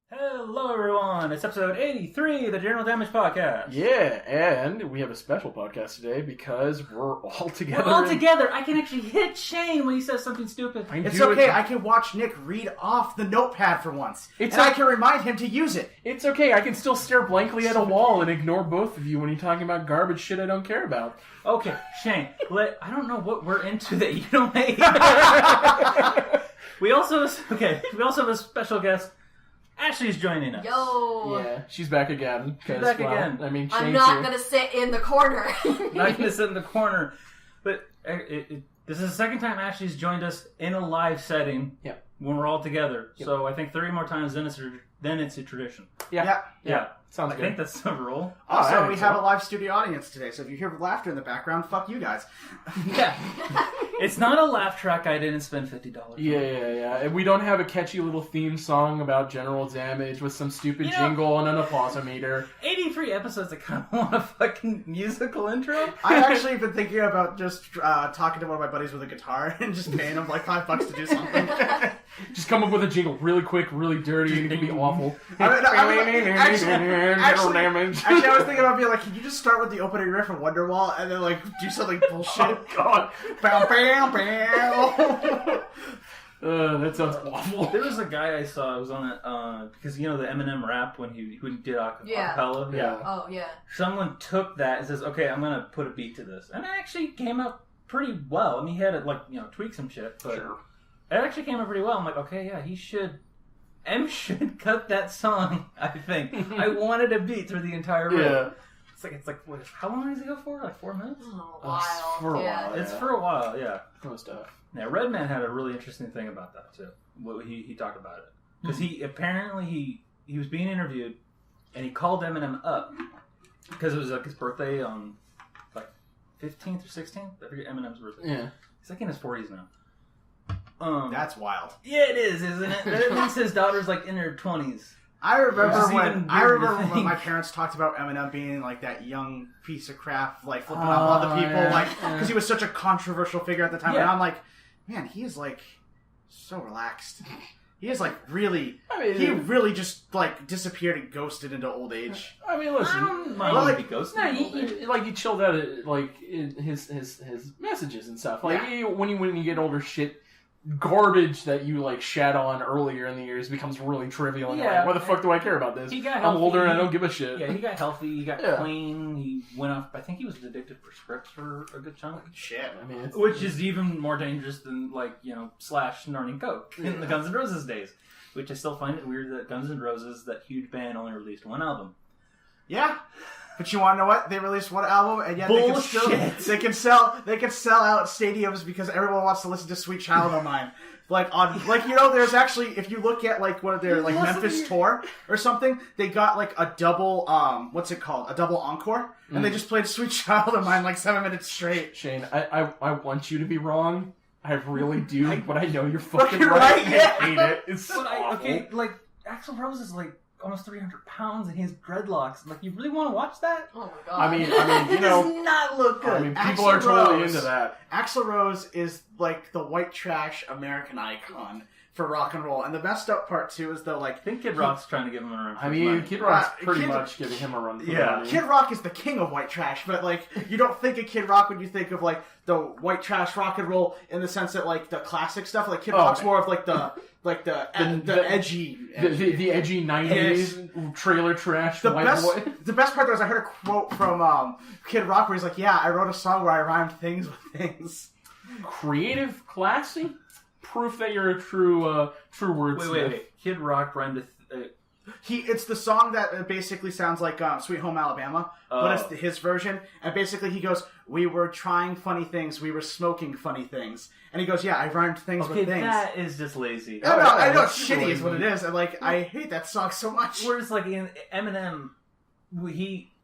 Hello, everyone. It's episode 83 of the General Damage Podcast. Yeah, and we have a special podcast today because we're all together. We're all together. I can actually hit Shane when he says something stupid. It's okay. I can watch Nick read off the notepad for once. I can remind him to use it. It's okay. I can still stare blankly at a wall and ignore both of you when you're talking about garbage shit I don't care about. Okay, Shane, I don't know what we're into that you don't hate. We also have a special guest. Ashley's joining us. Yo! Yeah, she's back again. She's back again. I mean, I'm not going to sit in the corner. Not going to sit in the corner. But this is the second time Ashley's joined us in a live setting when we're all together. Yep. So I think 30 more times, then it's a tradition. Yeah. Sounds good. I think that's the rule. Also, we have a live studio audience today, so if you hear laughter in the background, fuck you guys. Yeah. It's not a laugh track I didn't spend $50 on. Yeah. And we don't have a catchy little theme song about general damage with some stupid jingle and an applause-o-meter. 83 episodes, I kind of want a fucking musical intro. I've actually been thinking about just talking to one of my buddies with a guitar and just paying him like $5 to do something. Just come up with a jingle really quick, really dirty, and it'll be awful. Actually, I was thinking about being like, can you just start with the opening riff of Wonderwall and then like do something bullshit? Oh god! Bam, bam, bam. That sounds awful. There was a guy I saw. I was on it because you know the Eminem rap when he did acapella. Yeah. Oh yeah. Someone took that and says, "Okay, I'm gonna put a beat to this," and it actually came out pretty well. I mean, he had to tweak some shit, but sure. It actually came out pretty well. I'm like, okay, yeah, M should cut that song, I think. I wanted a beat through the entire room. Yeah. It's like what, how long does it go for? Like 4 minutes? A while. For a while. It's for a while, yeah. Most stuff. Now, Redman had a really interesting thing about that, too. He talked about it. Because he was being interviewed, and he called Eminem up, because it was like his birthday on, like, 15th or 16th? I forget Eminem's birthday. Yeah. He's like in his 40s now. That's wild. Yeah, it is, isn't it? That means his daughter's like in her 20s. I remember when my parents talked about Eminem being like that young piece of crap, like flipping off all the people, because he was such a controversial figure at the time. Yeah. And I'm like, man, he is like so relaxed. He is like really, he really just like disappeared and ghosted into old age. I mean, listen, I don't mind if he ghosted. No, he chilled out like his messages and stuff. Like when you get older, shit. Garbage that you like shat on earlier in the years becomes really trivial and you're like, why the fuck do I care about this? I'm older and I don't give a shit. Yeah, he got healthy, he got clean, he went off. I think he was addicted for scripts for a good chunk. Shit, I mean, which is even more dangerous than Slash snorting coke in the Guns N' Roses days. Which I still find it weird that Guns N' Roses, that huge band, only released one album. Yeah. But you want to know what? They released one album, and yet they can sell out stadiums because everyone wants to listen to "Sweet Child O' Mine." There's actually, if you look at like one of their like Memphis tour or something, they got like a double what's it called? A double encore, and they just played "Sweet Child O' Mine" like 7 minutes straight. Shane, I want you to be wrong. I really do, but I know you're fucking right. I hate it. It's so awful. Okay, like Axl Rose is like almost 300 pounds and he has dreadlocks. Like, you really want to watch that? Oh my god. I mean, it does not look good. I mean, people are totally into that. Axl Rose is like the white trash American icon for rock and roll. And the messed up part too is though, like, I think Kid Rock's trying to give him a run. I mean, Kid Rock's pretty much giving him a run. Kid Rock is the king of white trash, but like, you don't think of Kid Rock when you think of like the white trash rock and roll in the sense that like the classic stuff. Like Kid Rock's more of like the edgy, the edgy 90s trailer trash. The best part though is I heard a quote from Kid Rock where he's like, "Yeah, I wrote a song where I rhymed things with things." Creative, classy, proof that you're a true wordsmith. Wait. Kid Rock rhymed It's the song that basically sounds like Sweet Home Alabama, but it's his version. And basically he goes, "We were trying funny things, we were smoking funny things." And he goes, "Yeah, I rhymed things with things." Okay, that is just lazy. I know it's shitty is what it is. And like, I hate that song so much. Whereas like in Eminem,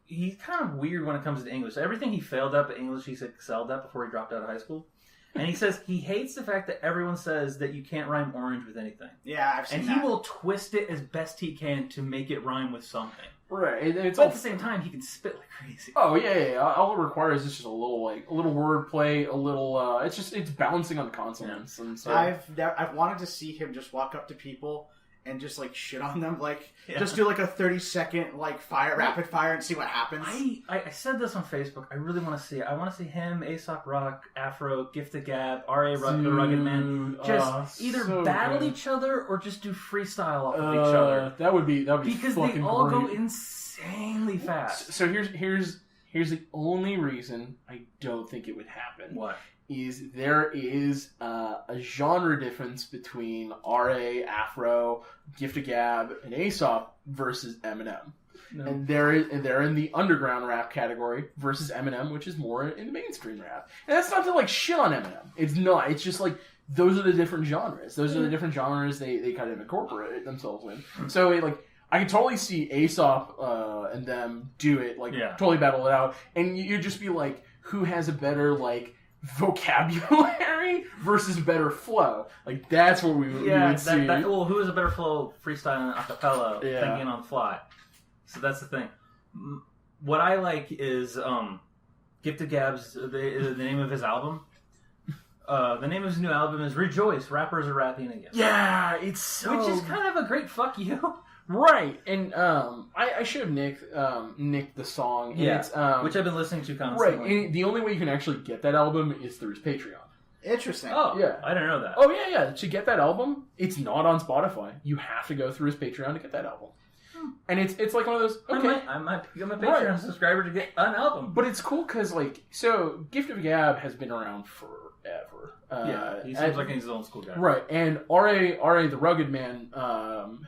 he's kind of weird when it comes to English. Everything he failed at English, he's excelled at before he dropped out of high school. And he says he hates the fact that everyone says that you can't rhyme orange with anything. Yeah, I've seen that. And he will twist it as best he can to make it rhyme with something. Right. But at the same time, he can spit like crazy. Oh, yeah. All it requires is just a little wordplay, a little, it's balancing on the consonants. Yeah. And so. I've wanted to see him just walk up to people and just like shit on them, like just do like a 30-second like rapid fire and see what happens. I said this on Facebook. I really want to see it. I want to see him, Aesop Rock, Afro, Gift of Gab, R.A. the Rugged Man, just either battle each other or just do freestyle off of each other. That would be because fucking they all great. go insanely fast. So here's the only reason I don't think it would happen. What? Is there is a genre difference between R.A., Afro, Gift of Gab, and Aesop versus Eminem. No. And they're in the underground rap category versus Eminem, which is more in the mainstream rap. And that's not to like shit on Eminem. It's not. It's just like those are the different genres. Those are the different genres they kind of incorporate themselves in. So I can totally see Aesop and them do it, totally battle it out. And you'd just be like, who has a better vocabulary versus better flow? Like that's what we would see. Well, who has a better flow freestyling acapella, thinking on the fly? So that's the thing. What I like is Gift of Gab's the name of his album. The name of his new album is Rejoice, Rappers Are Rapping Again. Yeah, it's so... Which is kind of a great fuck you. Right, and I showed Nick the song. And it's, which I've been listening to constantly. Right, and the only way you can actually get that album is through his Patreon. Interesting. Oh, yeah. I didn't know that. Oh, yeah. To get that album, it's not on Spotify. You have to go through his Patreon to get that album. And it's like one of those, okay. I might become a Patreon subscriber to get an album. But it's cool because, so Gift of Gab has been around forever. He seems like he's his old school guy. Right, and R.A. the Rugged Man,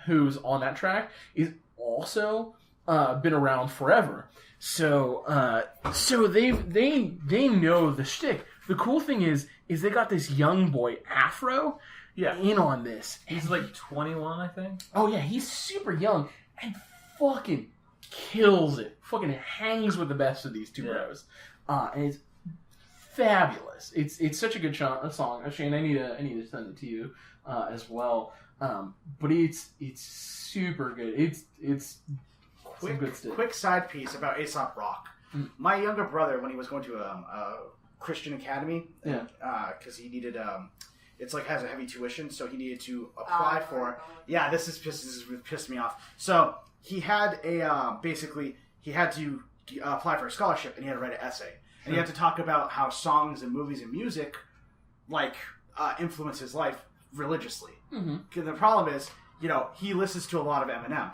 who's on that track, is also been around forever. So they know the shtick. The cool thing is they got this young boy Afro in on this. He's like 21, I think. Oh yeah, he's super young and fucking kills it. Fucking hangs with the best of these two bros, and it's fabulous. It's such a good song. Shane, I need to send it to you as well. But it's super good. It's quick side piece about Aesop Rock. My younger brother, when he was going to a Christian academy, because he needed it's like has a heavy tuition, so he needed to apply for. Yeah, this pissed me off. So he had he had to apply for a scholarship, and he had to write an essay, and he had to talk about how songs and movies and music influence his life religiously. Mm-hmm. The problem is, he listens to a lot of Eminem.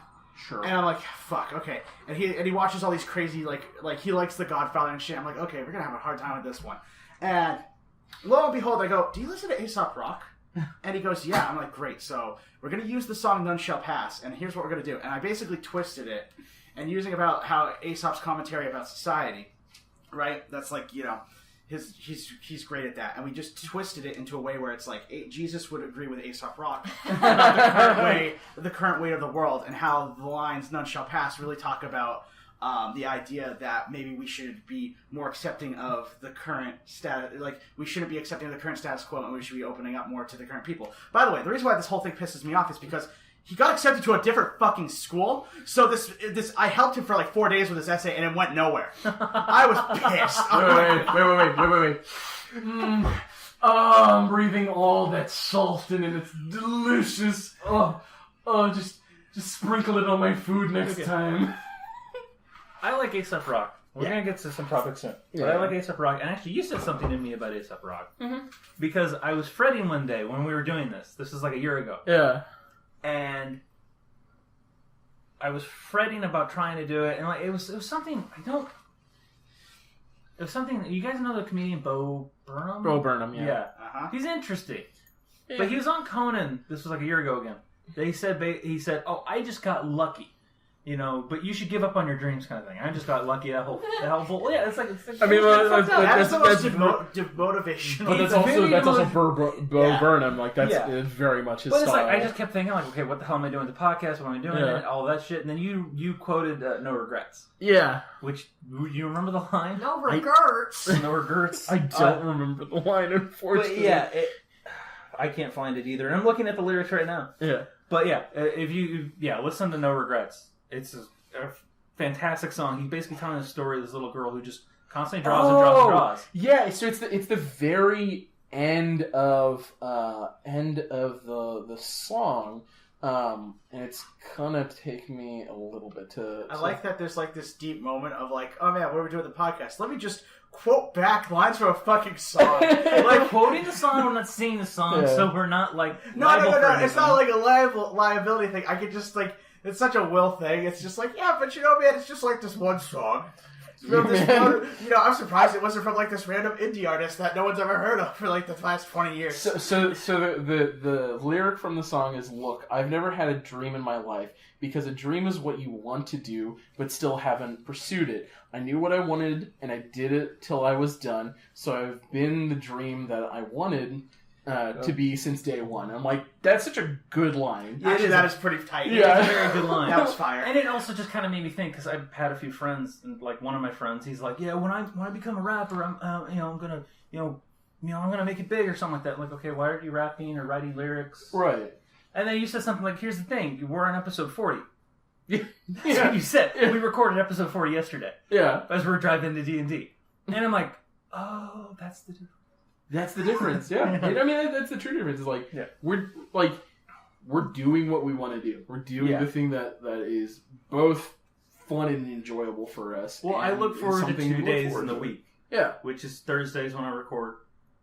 Sure. And I'm like, fuck, okay. And he watches all these crazy, like he likes The Godfather and shit. I'm like, okay, we're gonna have a hard time with this one. And lo and behold, I go, do you listen to Aesop Rock? And he goes, yeah. I'm like, great. So we're gonna use the song None Shall Pass, and here's what we're gonna do. And I basically twisted it, and using about how Aesop's commentary about society, right? That's like, he's great at that, and we just twisted it into a way where it's like Jesus would agree with Aesop Rock about the current weight of the world, and how the lines "None shall pass" really talk about the idea that maybe we should be more accepting of the current status, like we shouldn't be accepting of the current status quo, and we should be opening up more to the current people. By the way, the reason why this whole thing pisses me off is because he got accepted to a different fucking school, so this I helped him for like 4 days with this essay, and it went nowhere. I was pissed. Wait. I'm breathing all that salt in, and it's delicious. Just sprinkle it on my food next time. I like Aesop Rock. We're going to get to some topics soon. Yeah. But I like Aesop Rock. And actually, you said something to me about Aesop Rock. Mm-hmm. Because I was fretting one day when we were doing this. This was like a year ago. Yeah. And I was fretting about trying to do it. And it was something, it was something, you guys know the comedian Bo Burnham? Bo Burnham, yeah. Yeah. Uh-huh. He's interesting. Yeah. But he was on Conan, this was like a year ago again. He said, oh, I just got lucky. But you should give up on your dreams, kind of thing. I just got lucky. That whole it's like I mean, that's the most motivational. But that's also Bo Burnham. Like that's very much his style. It's like I just kept thinking, like, okay, what the hell am I doing with the podcast? What am I doing? And all that shit. And then you quoted No Regrets. Yeah. Which you remember the line? No regrets. No regrets. I don't remember the line, unfortunately. But I can't find it either. And I'm looking at the lyrics right now. Yeah. But if you listen to No Regrets. It's a fantastic song. He's basically telling the story of this little girl who just constantly draws and draws and draws. Yeah, so it's the very end of the song And it's gonna take me a little bit to... I like that there's like this deep moment of like, oh man, what are we doing with the podcast? Let me just quote back lines from a fucking song. Like quoting the song, we're not singing the song, so we're not like No. It's not like a liability thing. I could just like, it's such a Will thing. It's just like, yeah, but you know, man, it's just like this one song. I'm surprised it wasn't from like this random indie artist that no one's ever heard of for like the last 20 years. So the lyric from the song is, look, I've never had a dream in my life, because a dream is what you want to do but still haven't pursued it. I knew what I wanted and I did it till I was done, so I've been the dream that I wanted to be since day one. I'm like, that's such a good line. Yeah, actually, that is pretty tight. Yeah, it's a very good line. That was fire. And it also just kind of made me think, because I've had a few friends, and like one of my friends, he's like, yeah, when I become a rapper, I'm gonna make it big or something like that. I'm like, okay, why are you rapping or writing lyrics? Right. And then you said something like, here's the thing, we're on episode 40. That's what you said. We recorded episode 40 yesterday. Yeah. As we're driving to D&D. And I'm like, oh, that's the difference. That's the difference, yeah. I mean, that's the true difference. It's like, we're doing what we want to do. We're doing the thing that is both fun and enjoyable for us. Well, I look forward to 2 days in the week. Yeah. Which is Thursdays when I record.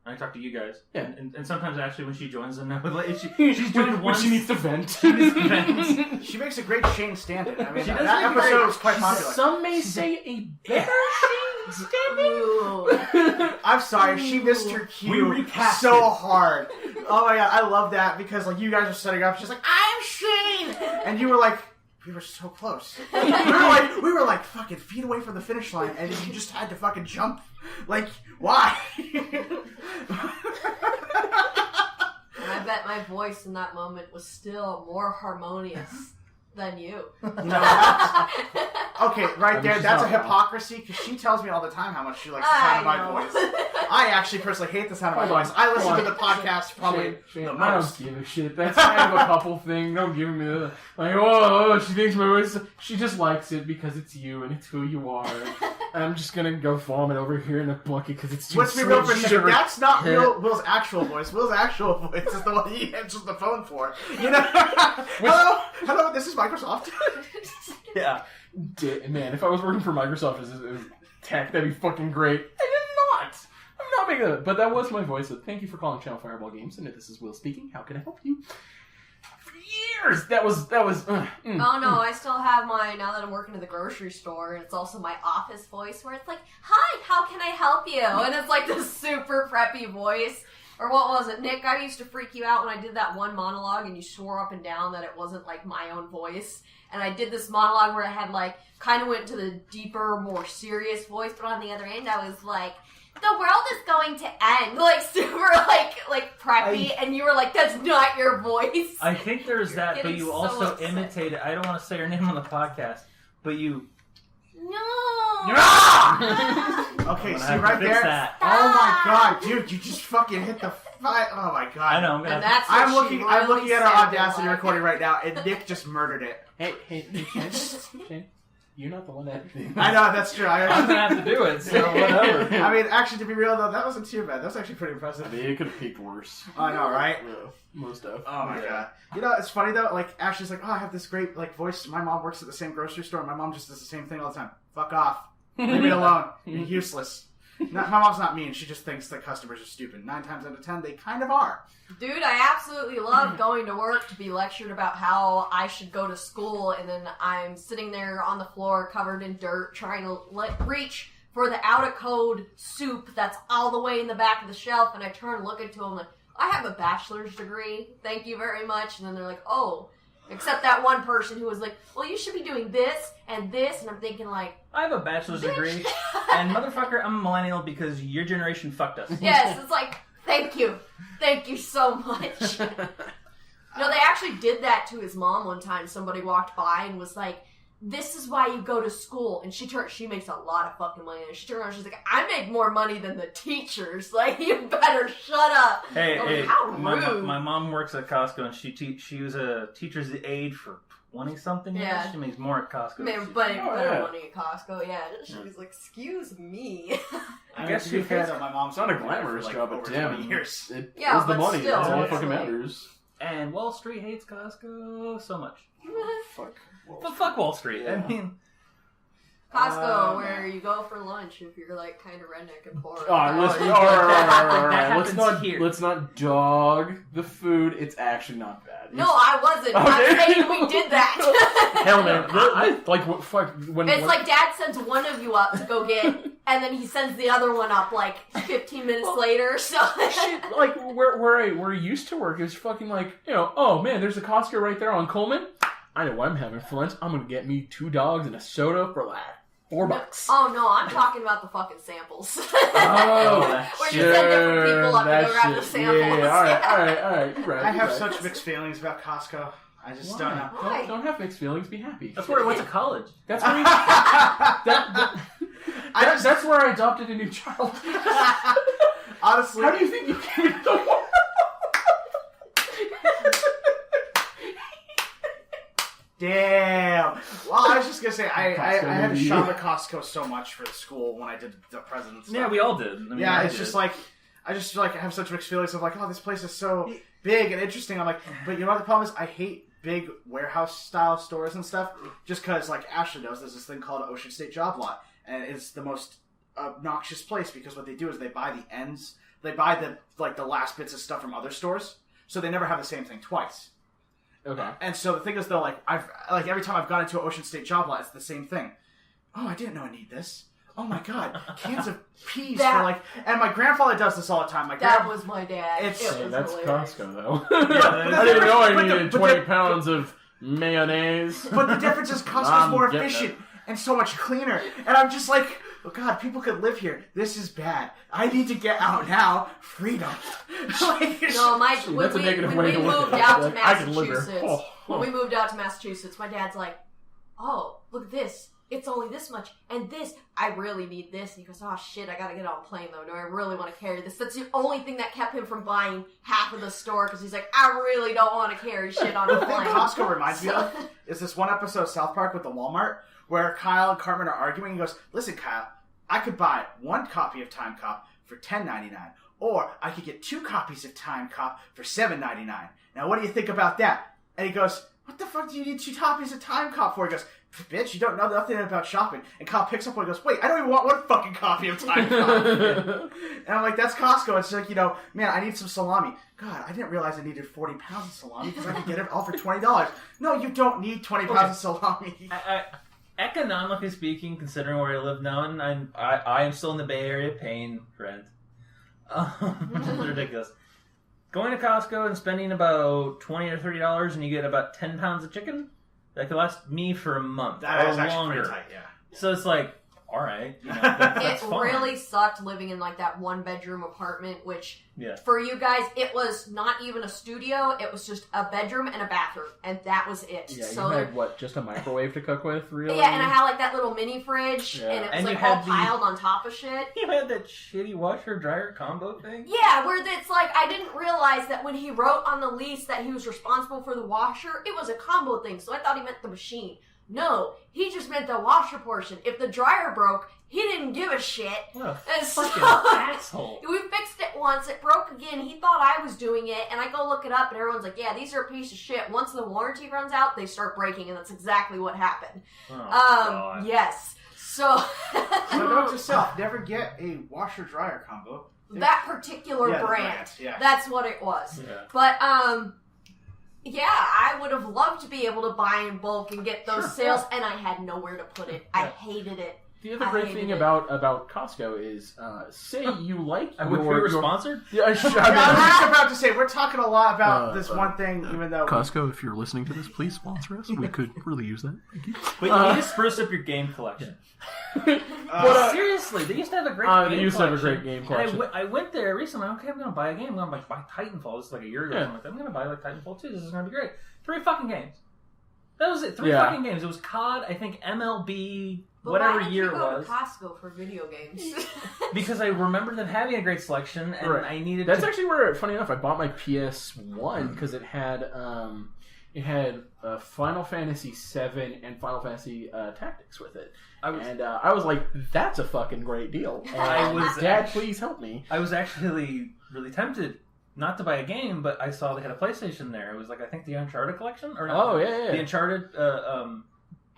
I talk to you guys. Yeah. And sometimes actually when she joins them, she's joined once. She needs to vent. She makes a great Shane Stanton. I mean, that episode was quite popular. Some may say a better Shane Stanton. I'm sorry, she missed her cue so hard. Oh my god, I love that because like you guys were setting up. She's like, "I'm Shane," and you were like, "We were so close." we were like fucking feet away from the finish line, and you just had to fucking jump. Like, why? I bet my voice in that moment was still more harmonious than you. Okay, right there, that's a hypocrisy, because she tells me all the time how much she likes the sound of my voice. I actually personally hate the sound of my voice. I listen to the podcast probably the most. I don't give a shit. That's kind of a couple thing. Don't give me the, like, oh, she thinks my voice, she just likes it because it's you and it's who you are. And I'm just gonna go vomit over here in a bucket because it's too Let's be real for a second. That's not Will's actual voice. Will's actual voice is the one he answers the phone for. You know? Hello, this is Microsoft. Yeah. Man, if I was working for Microsoft as tech, that'd be fucking great. I'm not making that. But that was my voice. So thank you for calling Channel Fireball Games. And this is Will speaking. How can I help you? For years, that was. Oh no, I still have my, now that I'm working at the grocery store, and it's also my office voice where it's like, "Hi, how can I help you?" And it's like this super preppy voice. Or what was it, Nick? I used to freak you out when I did that one monologue, and you swore up and down that it wasn't like my own voice. And I did this monologue where I had like kind of went to the deeper, more serious voice, but on the other end, I was like, "The world is going to end," like super like preppy, and you were like, "That's not your voice." I think there's that, but you so also upset. imitated. I don't want to say her name on the podcast, but you. No. Okay, see right there. That. Oh my god, dude, you just fucking hit the fight. Oh my god. I know. I'm And gonna. that's what I'm looking at our sounded Audacity like. recording right now, and Nick just murdered it. Hey, Shane, you're not the one that. I know, that's true. I'm gonna have to do it. So whatever. I mean, actually, to be real though, that wasn't too bad. That was actually pretty impressive. I mean, it could have peaked worse. I know, right? Yeah, most of. Oh my god. You know, it's funny though, like, Ashley's like, "Oh, I have this great, like, voice." My mom works at the same grocery store, and my mom just does the same thing all the time. Fuck off. Leave me alone. You're useless. My mom's not mean, she just thinks that customers are stupid. 9 times out of 10, they kind of are. Dude, I absolutely love going to work to be lectured about how I should go to school, and then I'm sitting there on the floor covered in dirt trying to reach for the out-of-code soup that's all the way in the back of the shelf, and I turn and look into them like, "I have a bachelor's degree, thank you very much," and then they're like, "Oh," except that one person who was like, "Well, you should be doing this and this," and I'm thinking like, I have a bachelor's degree, and motherfucker, I'm a millennial because your generation fucked us. yes, it's like, thank you so much. No, they actually did that to his mom one time. Somebody walked by and was like, "This is why you go to school." And she makes a lot of fucking money. And she turned around and she's like, "I make more money than the teachers. Like, you better shut up." Hey, how rude. my mom works at Costco, and she was a teacher's aide for 20-something years. Yeah. She makes more at Costco. Man, but better money at Costco, yeah. She was like, "Excuse me." I guess to be she fair is. though, my mom's It's not a been there glamorous for, like, job, over but damn, 20 years. it Yeah, is the but money. still, That's all that it's fucking like- matters. And Wall Street hates Costco so much. Fuck. But fuck Wall Street. Yeah. I mean... Costco, where you go for lunch if you're like kind of redneck and poor. Let's not dog the food. It's actually not bad. No, I wasn't. I'm saying we did that. Hell man, when like Dad sends one of you up to go get, and then he sends the other one up like 15 minutes later. So shit, like where I used to work is fucking like, you know, oh man, there's a Costco right there on Coleman. I know what I'm having for lunch. I'm gonna get me 2 dogs and a soda for like $4. Oh no, I'm talking about the fucking samples. Oh, where you send different people up and go grab the samples. Yeah. All right. You're right. I have such mixed feelings about Costco. I just don't know. Why? Don't have mixed feelings. Be happy. That's where I went to college. That's where that's where I adopted a new child. Honestly, how do you think you came into the world? Damn. Well, I was just gonna say I had to shop at Costco so much for school when I did the president stuff. Yeah, we all did. I mean, it's just like I just feel like I have such mixed feelings of like, oh, this place is so big and interesting. I'm like, but you know what the problem is? I hate big warehouse style stores and stuff. Just because, like Ashley knows, there's this thing called Ocean State Job Lot, and it's the most obnoxious place because what they do is they buy the ends, they buy the last bits of stuff from other stores, so they never have the same thing twice. Okay. And so the thing is, though, every time I've gone into an Ocean State Job Lot, it's the same thing. Oh, I didn't know I need this. Oh my god, cans of peas and my grandfather does this all the time. That was my dad. That's hilarious. Costco though. I didn't know I needed 20 pounds of mayonnaise. But the difference is Costco's more efficient and so much cleaner. And I'm just like, oh god, people could live here. This is bad. I need to get out now. Freedom. No, when we moved out to Massachusetts, when we moved out to Massachusetts, my dad's like, oh, look at this. It's only this much, and this, I really need this. And he goes, oh shit, I gotta get on a plane though. No, I really want to carry this. That's the only thing that kept him from buying half of the store, because he's like, I really don't want to carry shit on a plane. The thing Costco reminds me of is this one episode of South Park with the Walmart, where Kyle and Cartman are arguing. He goes, listen, Kyle, I could buy 1 copy of Time Cop for $10.99, or I could get 2 copies of Time Cop for $7.99. Now, what do you think about that? And he goes, what the fuck do you need 2 copies of Time Cop for? He goes, bitch, you don't know nothing about shopping. And Kyle picks up one and goes, wait, I don't even want 1 fucking copy of Time Cop. And I'm like, that's Costco. It's like, man, I need some salami. God, I didn't realize I needed 40 pounds of salami because I could get it all for $20. No, you don't need 20 pounds of salami. Economically speaking, considering where I live now, and I am still in the Bay Area paying rent. Which is ridiculous. Going to Costco and spending about $20 or $30 and you get about 10 pounds of chicken, that could last me for a month that or is actually longer. Pretty tight, yeah. So it's like, all right, that's it fine. really sucked living in like that 1-bedroom apartment, which for you guys, it was not even a studio. It was just a bedroom and a bathroom, and that was it. Yeah, so you had just a microwave to cook with, really? Yeah, and I had like that little mini fridge, and it was like all piled on top of shit. You had that shitty washer dryer combo thing. Yeah, where it's like I didn't realize that when he wrote on the lease that he was responsible for the washer, it was a combo thing. So I thought he meant the machine. No, he just meant the washer portion. If the dryer broke, he didn't give a shit. What a and fucking asshole. We fixed it once, it broke again, he thought I was doing it, and I go look it up, and everyone's like, yeah, these are a piece of shit. Once the warranty runs out, they start breaking, and that's exactly what happened. God. Yes. So note to self, never get a washer-dryer combo. That particular brand. Yeah. That's what it was. Yeah. But, yeah, I would have loved to be able to buy in bulk and get those sales, and I had nowhere to put it. I hated it. The other great thing about Costco is, say you like we were sponsored? Yeah, I was just about to say, we're talking a lot about this one thing, even though... Costco, if you're listening to this, please sponsor us. We could really use that. Thank you. But you need to spruce up your game collection. Seriously, they used to have a great game collection. They used to have a great game collection. I went there recently. Okay, I'm going to buy a game. I'm going to buy Titanfall. This is like a year ago. I'm going to buy like Titanfall 2. This is going to be great. 3 fucking games. That was it. 3 fucking games. It was COD, I think MLB... But whatever why did year you it go was. to Costco for video games? Because I remember them having a great selection, and I needed. That's actually where, funny enough, I bought my PS1 because it had Final Fantasy VII and Final Fantasy Tactics with it, I was like, that's a fucking great deal. Dad, please help me. I was actually really tempted not to buy a game, but I saw they had a PlayStation there. It was like I think the Uncharted collection or Oh yeah. the Uncharted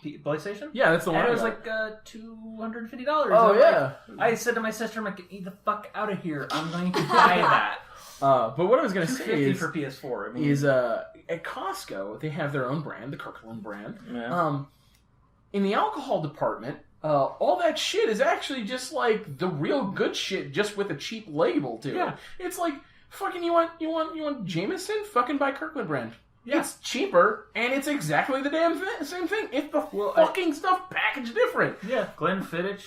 PlayStation. Yeah, that's the one. And it was like $250. Oh yeah. I said to my sister, "I'm like, get the fuck out of here! I'm going to buy that." But what I was going to say is for PS4. I mean, at Costco they have their own brand, the Kirkland brand. Yeah. In the alcohol department, all that shit is actually just like the real good shit, just with a cheap label to it. It's like fucking you want Jameson? Fucking buy Kirkland brand. Yeah. It's cheaper and it's exactly the damn same thing. It's the fucking stuff packaged different. Yeah, Glenfiddich.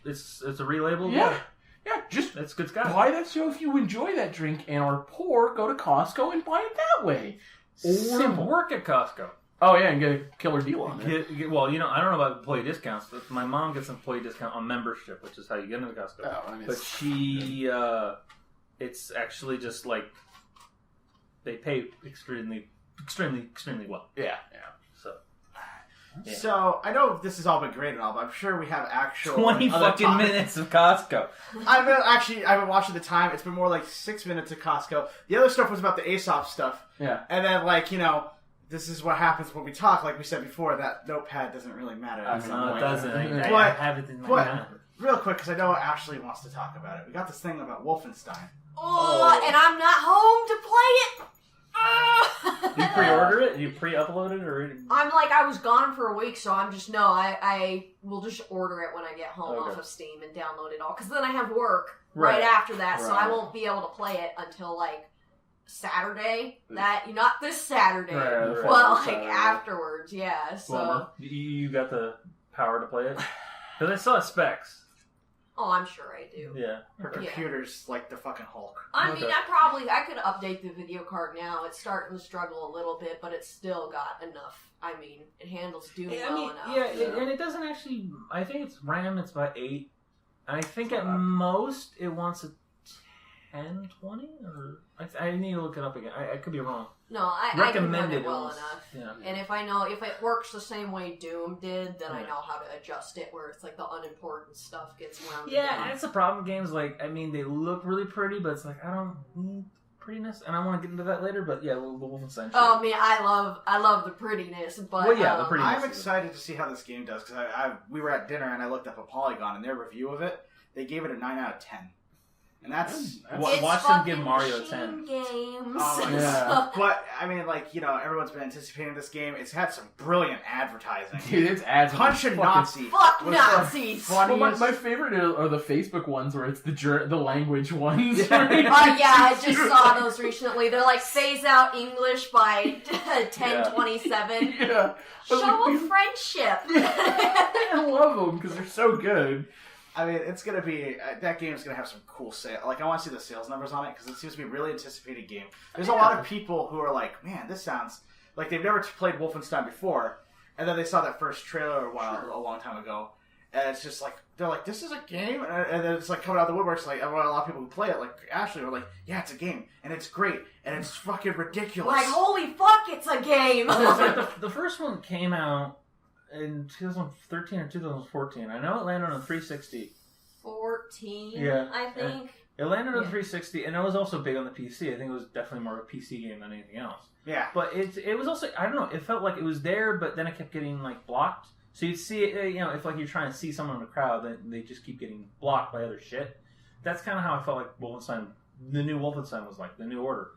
It's a relabel. Yeah. Yeah, just it's good stuff. Buy that. So if you enjoy that drink and are poor, go to Costco and buy it that way. Or work at Costco. Oh yeah, and get a killer deal on it. Well, I don't know about employee discounts, but my mom gets an employee discount on membership, which is how you get into Costco. Oh, I mean, but she, it's actually just like they pay extremely well. Yeah. So. Yeah. So, I know this has all been great and all, but I'm sure we have actual 20 fucking minutes of Costco. I've been watching the time. It's been more like 6 minutes of Costco. The other stuff was about the Aesop stuff. Yeah. And then, this is what happens when we talk. Like we said before, that notepad doesn't really matter. No, it doesn't. I have it in my hand. Real quick, because I know Ashley wants to talk about it. We got this thing about Wolfenstein. And I'm not home to play it. You pre-order it? You pre-upload it? Or I was gone for a week, so I will just order it when I get home off of Steam and download it all. Because then I have work right after that, so I won't be able to play it until, Saturday. Not this Saturday, but, afterwards, yeah. So Bummer. You got the power to play it? Because I saw specs. Oh, I'm sure I do. Yeah. Her computer's like the fucking Hulk. I mean, I could update the video card now. It's starting to struggle a little bit, but it's still got enough. I mean, it handles Doom well enough. Yeah, and it doesn't actually... I think it's RAM, it's about 8. And I think at most it wants a 1020? Or I need to look it up again. I could be wrong. No, I can run it well enough. Yeah. And if it works the same way Doom did, then I know how to adjust it where it's like the unimportant stuff gets wound down. And it's a problem. Games they look really pretty, but it's like I don't need prettiness, and I want to get into that later. But yeah, Wolfenstein. Oh, I mean, I love the prettiness, but the prettiness. I'm excited to see how this game does because we were at dinner and I looked up a Polygon and their review of it. They gave it a 9 out of 10. And that's watch them give Mario 10. Games. Yeah. But I mean, everyone's been anticipating this game. It's had some brilliant advertising. Dude, it's ads. Punch and Nazi. Fuck Nazis. Well, my favorite are the Facebook ones where it's the language ones. I just saw those recently. They're like phase out English by 1027. Yeah. Show of friendship. I love them because they're so good. I mean, it's going to be... that game's going to have some cool sales. I want to see the sales numbers on it, because it seems to be a really anticipated game. There's a lot of people who are like, man, this sounds... like they've never played Wolfenstein before, and then they saw that first trailer a long time ago, and it's just like... they're like, this is a game? And then it's coming out of the woodwork. It's a lot of people who play it, like Ashley, are like, yeah, it's a game, and it's great, and it's fucking ridiculous. Holy fuck, it's a game! The first one came out in 2013 or 2014. I know it landed on 360. 14, I think. It landed on 360, and it was also big on the PC. I think it was definitely more of a PC game than anything else. Yeah. But it was also, I don't know, it felt like it was there, but then it kept getting, blocked. So you'd see it, if, you're trying to see someone in the crowd, then they just keep getting blocked by other shit. That's kind of how I felt like Wolfenstein, the new Wolfenstein was like, the New Order.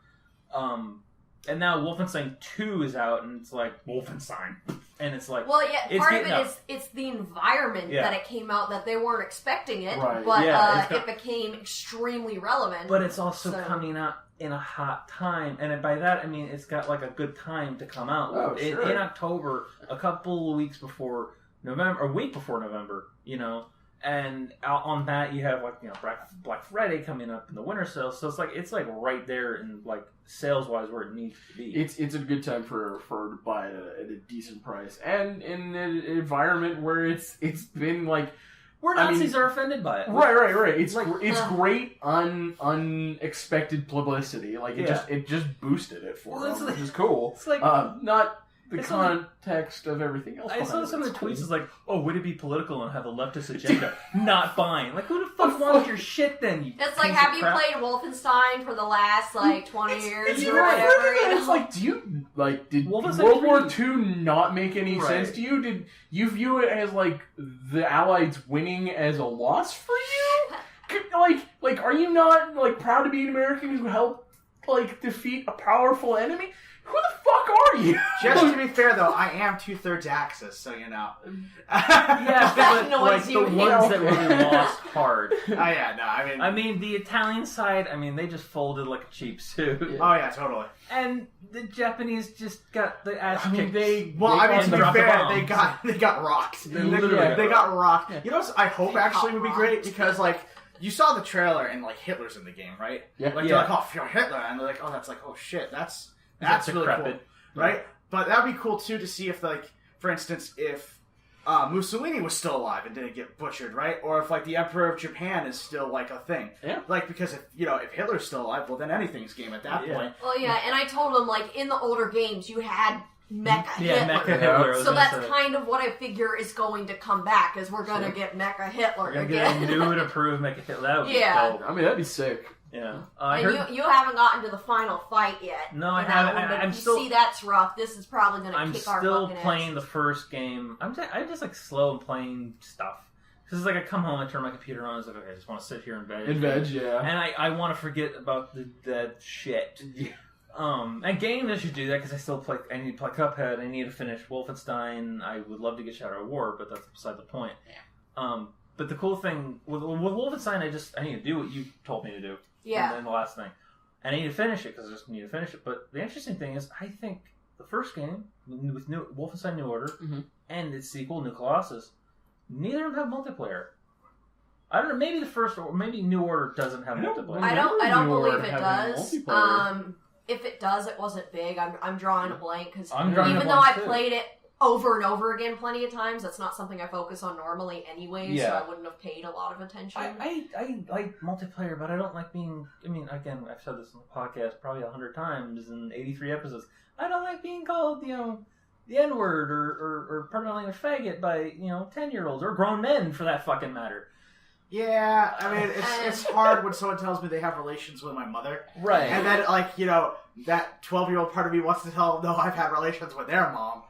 And now Wolfenstein 2 is out, and it's like, Wolfenstein. And it's like... Well, yeah, part of it is it's the environment that it came out that they weren't expecting it, but it became extremely relevant. But it's also coming out in a hot time, and by that I mean it's got a good time to come out. Oh, sure. In October, a couple of weeks before November, a week before November, and out on that you have Black Friday coming up in the winter sale, so it's right there in sales wise where it needs to be. It's a good time for to buy it at a decent price, and in an environment where it's been where Nazis are offended by it. Right. It's great unexpected publicity. It just boosted it for them, which is cool. It's the context of everything else. I saw behind some it. of the It's tweets cool. is like, oh, would it be political and have a leftist agenda? Not fine. Like, who the fuck wants your shit then? You It's like, piece have of you crap? played Wolfenstein for the last 20 years It's or right. whatever? You It's know? like, do you did Wolfenstein World War 3. II not make any Right. sense to you? Did you view it as like the Allies winning as a loss for you? Like, are you not like proud to be an American who helped like defeat a powerful enemy? Who the fuck are you? Just to be fair, though, I am 2/3 Axis, so you know. Yeah, That but noise like the you ones hear. that really lost hard. Oh yeah, no, I mean, the Italian side, they just folded like a cheap suit. Oh yeah, totally. And the Japanese just got the ass I mean, kicked. To be dropped the fair, bombs. they got rocked. They literally They got rocked. Yeah. You know what I hope actually would be great because like you saw the trailer and like Hitler's in the game, right? Yeah. Like they're like, oh, you're Hitler, and they're like, oh, that's like, oh shit, that's really decrepit. cool, right? But that'd be cool too to see if like, for instance, if Mussolini was still alive and didn't get butchered, right? Or if like the Emperor of Japan is still like a thing, Yeah. Like because if Hitler's still alive, well then anything's game at that Yeah. point. Well, yeah, and I told him, like, in the older games, you had Mecha Yeah, Hitler. Mecha Hitler. I was So gonna that's say. kind of what I figure is going to come back, is we're going to get Mecha Hitler We're gonna get a again. new and approved Mecha Hitler. That would be Yeah. dope. I mean, that'd be sick. Yeah. I And heard. you haven't gotten to the final fight yet. No, I for that haven't. one, but I'm if you still- see that's rough, this is probably going I'm to kick our still fucking playing the ass. first game. I'm just like slow and playing stuff. Because it's like I come home, I turn my computer on, it's like, okay, I just want to sit here and veg. In veg, yeah. And I want to forget about that shit. And games I should do that because I still play. I need to play Cuphead. I need to finish Wolfenstein. I would love to get Shadow of War, but that's beside the point. Yeah. But the cool thing with Wolfenstein, I need to do what you told me to do. Yeah. And then the last thing, and I need to finish it because I just need to finish it. But the interesting thing is, I think the first game with Wolfenstein New Order Mhm. and its sequel New Colossus, neither of them have multiplayer. I don't know. Maybe the first, or maybe New Order doesn't have multiplayer. I don't New Order believe it having does. multiplayer. If it does, it wasn't big. I'm drawing a blank because I'm drawing a even though blank, I too. played it over and over again plenty of times, that's not something I focus on normally anyway, so Yeah. I wouldn't have paid a lot of attention. I like multiplayer, but I don't like being. Again, I've said this on the podcast probably 100 times in 83 episodes. I don't like being called, the N-word or permanently a faggot by 10-year-olds or grown men for that fucking matter. Yeah, I mean it's hard when someone tells me they have relations with my mother. Right. And then, that 12-year-old part of me wants to tell them, no, I've had relations with their mom.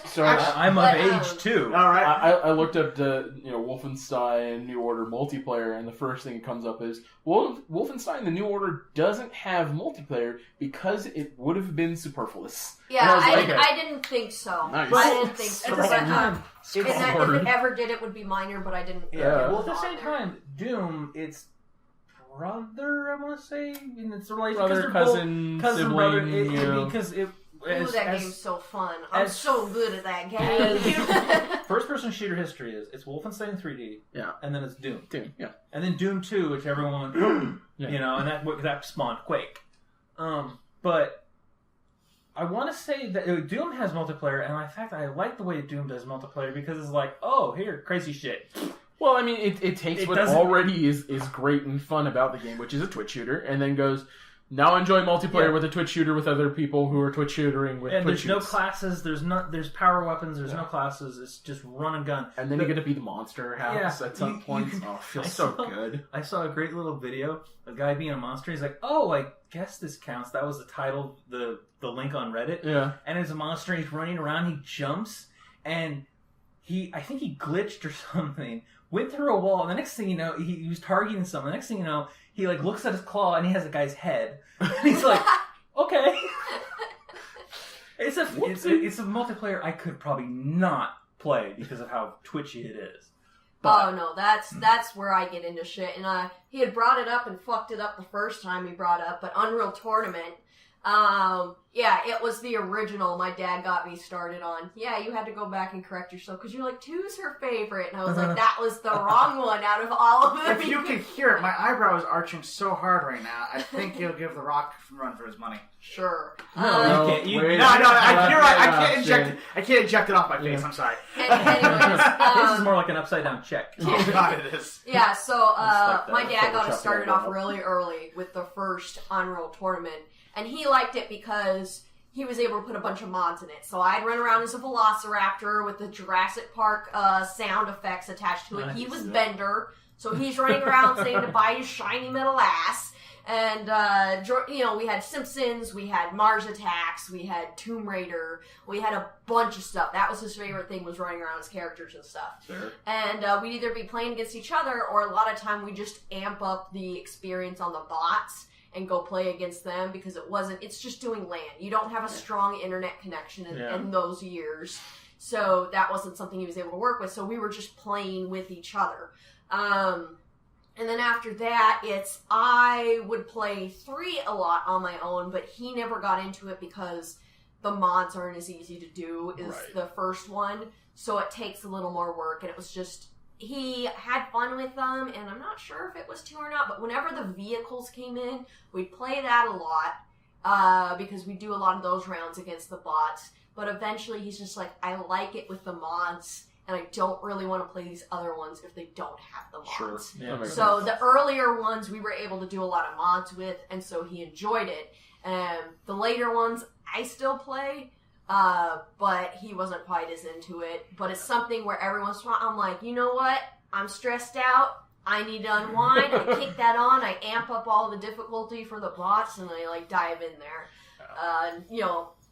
So I'm of But, age too. All right. I looked up the Wolfenstein New Order multiplayer, and the first thing that comes up is Wolfenstein the New Order doesn't have multiplayer because it would have been superfluous. Yeah, And I was like, I didn't think so. Nice. I didn't think so. At the same time, And that if it ever did, it would be minor, but I didn't. Yeah. Well, at the same time, Doom, it's brother, I want to say, it's related brother, because they're both cousin, cousin, sibling, brother. yeah. Because it. Ooh, that game's so fun. I'm as- so good at that game. First-person shooter history is it's Wolfenstein 3D, Yeah. and then it's Doom, Dude, yeah. and then Doom 2, which everyone, Yeah. and that spawned Quake. But I want to say that Doom has multiplayer, and in fact, I like the way Doom does multiplayer because it's like, oh, here, crazy shit. Well, I mean, it takes It what doesn't- already is great and fun about the game, which is a Twitch shooter, and then goes, now enjoy multiplayer Yeah. with a Twitch shooter with other people who are Twitch shooting with And Twitch there's no shoots. classes. There's power weapons. There's no classes. It's just run and gun. And then you get to be the monster house Yeah, at some you point. can- Oh, it feels I so saw- good. I saw a great little video. A guy being a monster. He's like, "Oh, I guess this counts." That was the title, the link on Reddit. Yeah. And there's a monster. He's running around. He jumps, and I think he glitched or something. Went through a wall. And the next thing you know, he was targeting someone. The next thing you know, he looks at his claw and he has a guy's head. And he's like, "Okay." It's a multiplayer I could probably not play because of how twitchy it is. Oh no, that's where I get into shit. And he had brought it up and fucked it up the first time he brought up, but Unreal Tournament. Yeah, it was the original. My dad got me started on. Yeah, you had to go back and correct yourself because you're like, 2's her favorite, and I was like, that was the wrong one out of all of them. If you can hear it, my eyebrow is arching so hard right now. I think he'll give The Rock a run for his money. Sure. You can't. No, I can't inject it off my face. I'm sorry. Anyways, This is more like an upside down check. Oh God, it is. Yeah, so like my that. dad got us Photoshop started logo. off really early with the first Unreal Tournament, and he liked it because he was able to put a bunch of mods in it. So I'd run around as a velociraptor with the Jurassic Park sound effects attached to it. He was Bender, so he's running around saying to buy his shiny metal ass. And, we had Simpsons, we had Mars Attacks, we had Tomb Raider, we had a bunch of stuff. That was his favorite thing, was running around as characters and stuff. Sure. And we'd either be playing against each other, or a lot of time we just amp up the experience on the bots and go play against them, because it's just doing LAN. You don't have a strong internet connection in those years. So that wasn't something he was able to work with, so we were just playing with each other. And then after that, I would play 3 a lot on my own, but he never got into it because the mods aren't as easy to do as the first one. So it takes a little more work, and it was just, he had fun with them, and I'm not sure if it was 2 or not, but whenever the vehicles came in, we'd play that a lot, because we do a lot of those rounds against the bots. But eventually he's just like, I like it with the mods, and I don't really want to play these other ones if they don't have the mods. Sure. Yeah, so the earlier ones we were able to do a lot of mods with, and so he enjoyed it. The later ones I still play, but he wasn't quite as into it. But it's something where every once in a while I'm like, you know what? I'm stressed out. I need to unwind. I kick that on. I amp up all the difficulty for the bots, and I dive in there.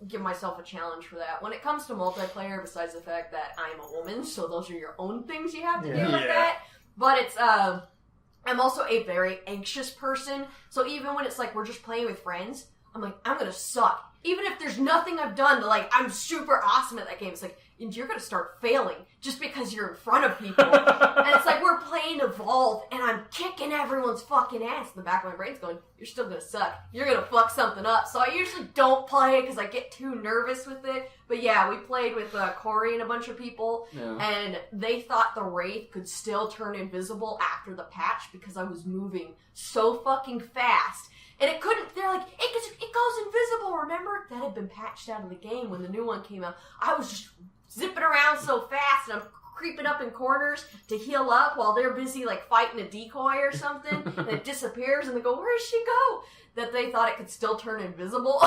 Give myself a challenge for that. When it comes to multiplayer, besides the fact that I'm a woman, so those are your own things you have to do with that. But it's, I'm also a very anxious person, so even when it's like we're just playing with friends, I'm like, I'm gonna suck. Even if there's nothing I've done to I'm super awesome at that game, it's like, you're gonna start failing just because you're in front of people. And it's like we're playing Evolve, and I'm kicking everyone's fucking ass. In the back of my brain's going, you're still gonna suck. You're gonna fuck something up. So I usually don't play because I get too nervous with it. But yeah, we played with Corey and a bunch of people, and they thought the Wraith could still turn invisible after the patch because I was moving so fucking fast. And it couldn't, they're like, it goes invisible, remember? That had been patched out of the game when the new one came out. I was just zipping around so fast, and I'm creeping up in corners to heal up while they're busy fighting a decoy or something, and it disappears, and they go, where did she go? That they thought it could still turn invisible.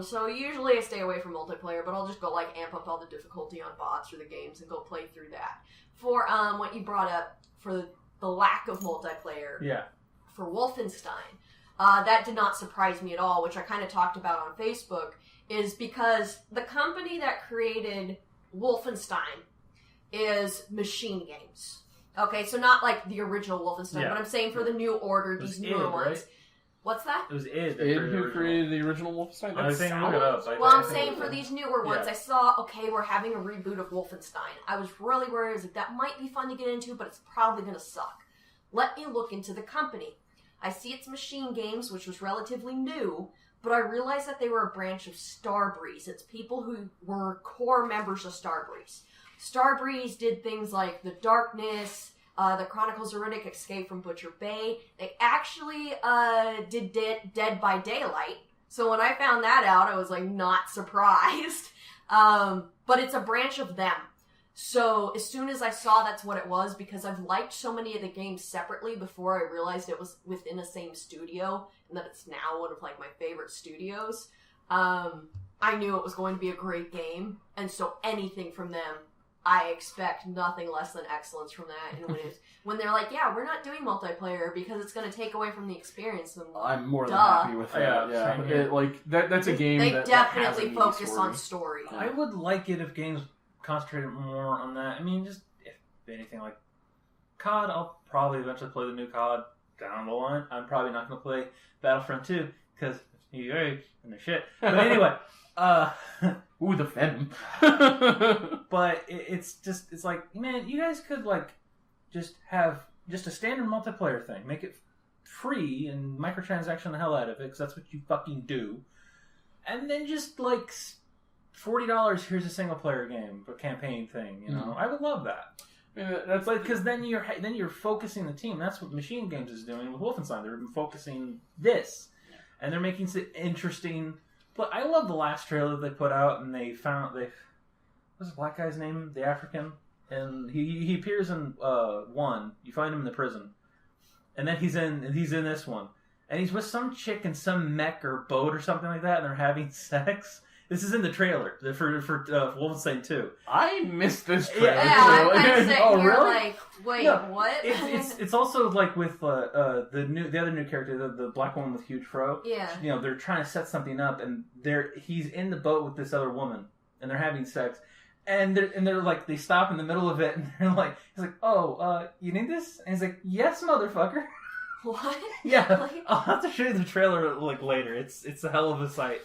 So usually I stay away from multiplayer, but I'll just go amp up all the difficulty on bots or the games and go play through that. For what you brought up, for the lack of multiplayer. Yeah. For Wolfenstein, that did not surprise me at all, which I kind of talked about on Facebook, is because the company that created Wolfenstein is Machine Games. Okay, so not the original Wolfenstein, but I'm saying for the New Order, these newer ones. Right? What's that? It was id who created the original Wolfenstein? I was saying look it up. I'm saying for these newer ones, I saw, we're having a reboot of Wolfenstein. I was really worried. I was like, that might be fun to get into, but it's probably going to suck. Let me look into the company. I see it's Machine Games, which was relatively new, but I realized that they were a branch of Starbreeze. It's people who were core members of Starbreeze. Starbreeze did things like The Darkness, the Chronicles of Riddick, Escape from Butcher Bay. They actually did Dead by Daylight. So when I found that out, I was not surprised. But it's a branch of them. So as soon as I saw that's what it was, because I've liked so many of the games separately before I realized it was within the same studio, and that it's now one of my favorite studios, I knew it was going to be a great game, and so anything from them, I expect nothing less than excellence from that. And when they're like, yeah, we're not doing multiplayer because it's going to take away from the experience, then I'm more than happy with that. That's a game they that definitely focus on story. I would like it if games concentrated more on that. I mean, just if anything COD, I'll probably eventually play the new COD down the line. I'm probably not going to play Battlefront 2 because it's EA and the shit. But anyway, ooh, the Venom. But it's man, you guys could just have just a standard multiplayer thing. Make it free and microtransaction the hell out of it because that's what you fucking do. And then just $40, here's a single player game, a campaign thing, you know. Mm-hmm. I would love that. Yeah, that's because then you're focusing the team. That's what Machine Games is doing with Wolfenstein. They're focusing this, and they're making it interesting. But I love the last trailer they put out, and what's the black guy's name? The African, and he appears in one. You find him in the prison, and then he's in this one. and he's with some chick in some mech or boat or something like that, and they're having sex. This is in the trailer for Wolfenstein 2. I missed this trailer. Yeah, I'm kind of sitting oh, here really? like, wait, Yeah. what? It's also like with the other new character, the black woman with huge fro. Yeah. You know, they're trying to set something up, and he's in the boat with this other woman, and they're having sex, and they're like, they stop in the middle of it, and they're like, he's like, oh, you need this? And he's like, yes, motherfucker. What? Yeah, Like- I'll have to show you the trailer like later. It's a hell of a sight.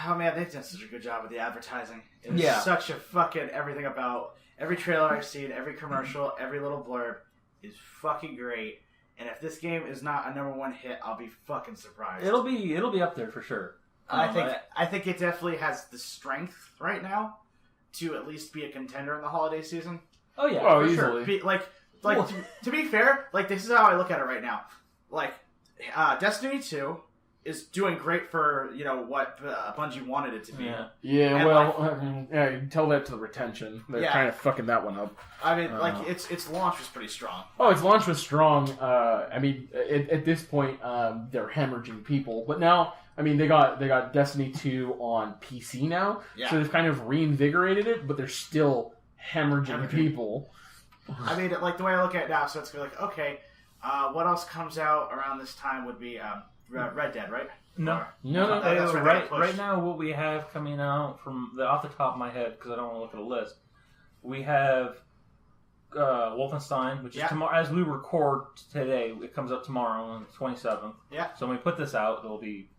Oh man, they've done such a good job with the advertising. It's Yeah. such a fucking everything about every trailer I've seen, every commercial, every little blurb is fucking great. And if this game is not a #1 hit, I'll be fucking surprised. It'll be up there for sure. I think it definitely has the strength right now to at least be a contender in the holiday season. Oh yeah, Oh, for easily. sure. To be fair, like this is how I look at it right now. Like Destiny 2 is doing great for what Bungie wanted it to be. Yeah. Yeah, And, well, yeah, you can tell that to the retention. They're Yeah. kind of fucking that one up. I mean, its launch was pretty strong. Oh, its launch was strong. I mean, at this point, they're hemorrhaging people. But now, I mean, they got Destiny 2 on PC now, Yeah. so they've kind of reinvigorated it, but they're still hemorrhaging people. I mean, like the way I look at it now, so it's like, okay, what else comes out around this time would be Red Dead, right? No. Or- No, that's right, right, push. right now, what we have coming out off the top of my head, because I don't want to look at a list, we have Wolfenstein, which is tomorrow. As we record today, it comes out tomorrow on the 27th. Yeah. So when we put this out, it'll be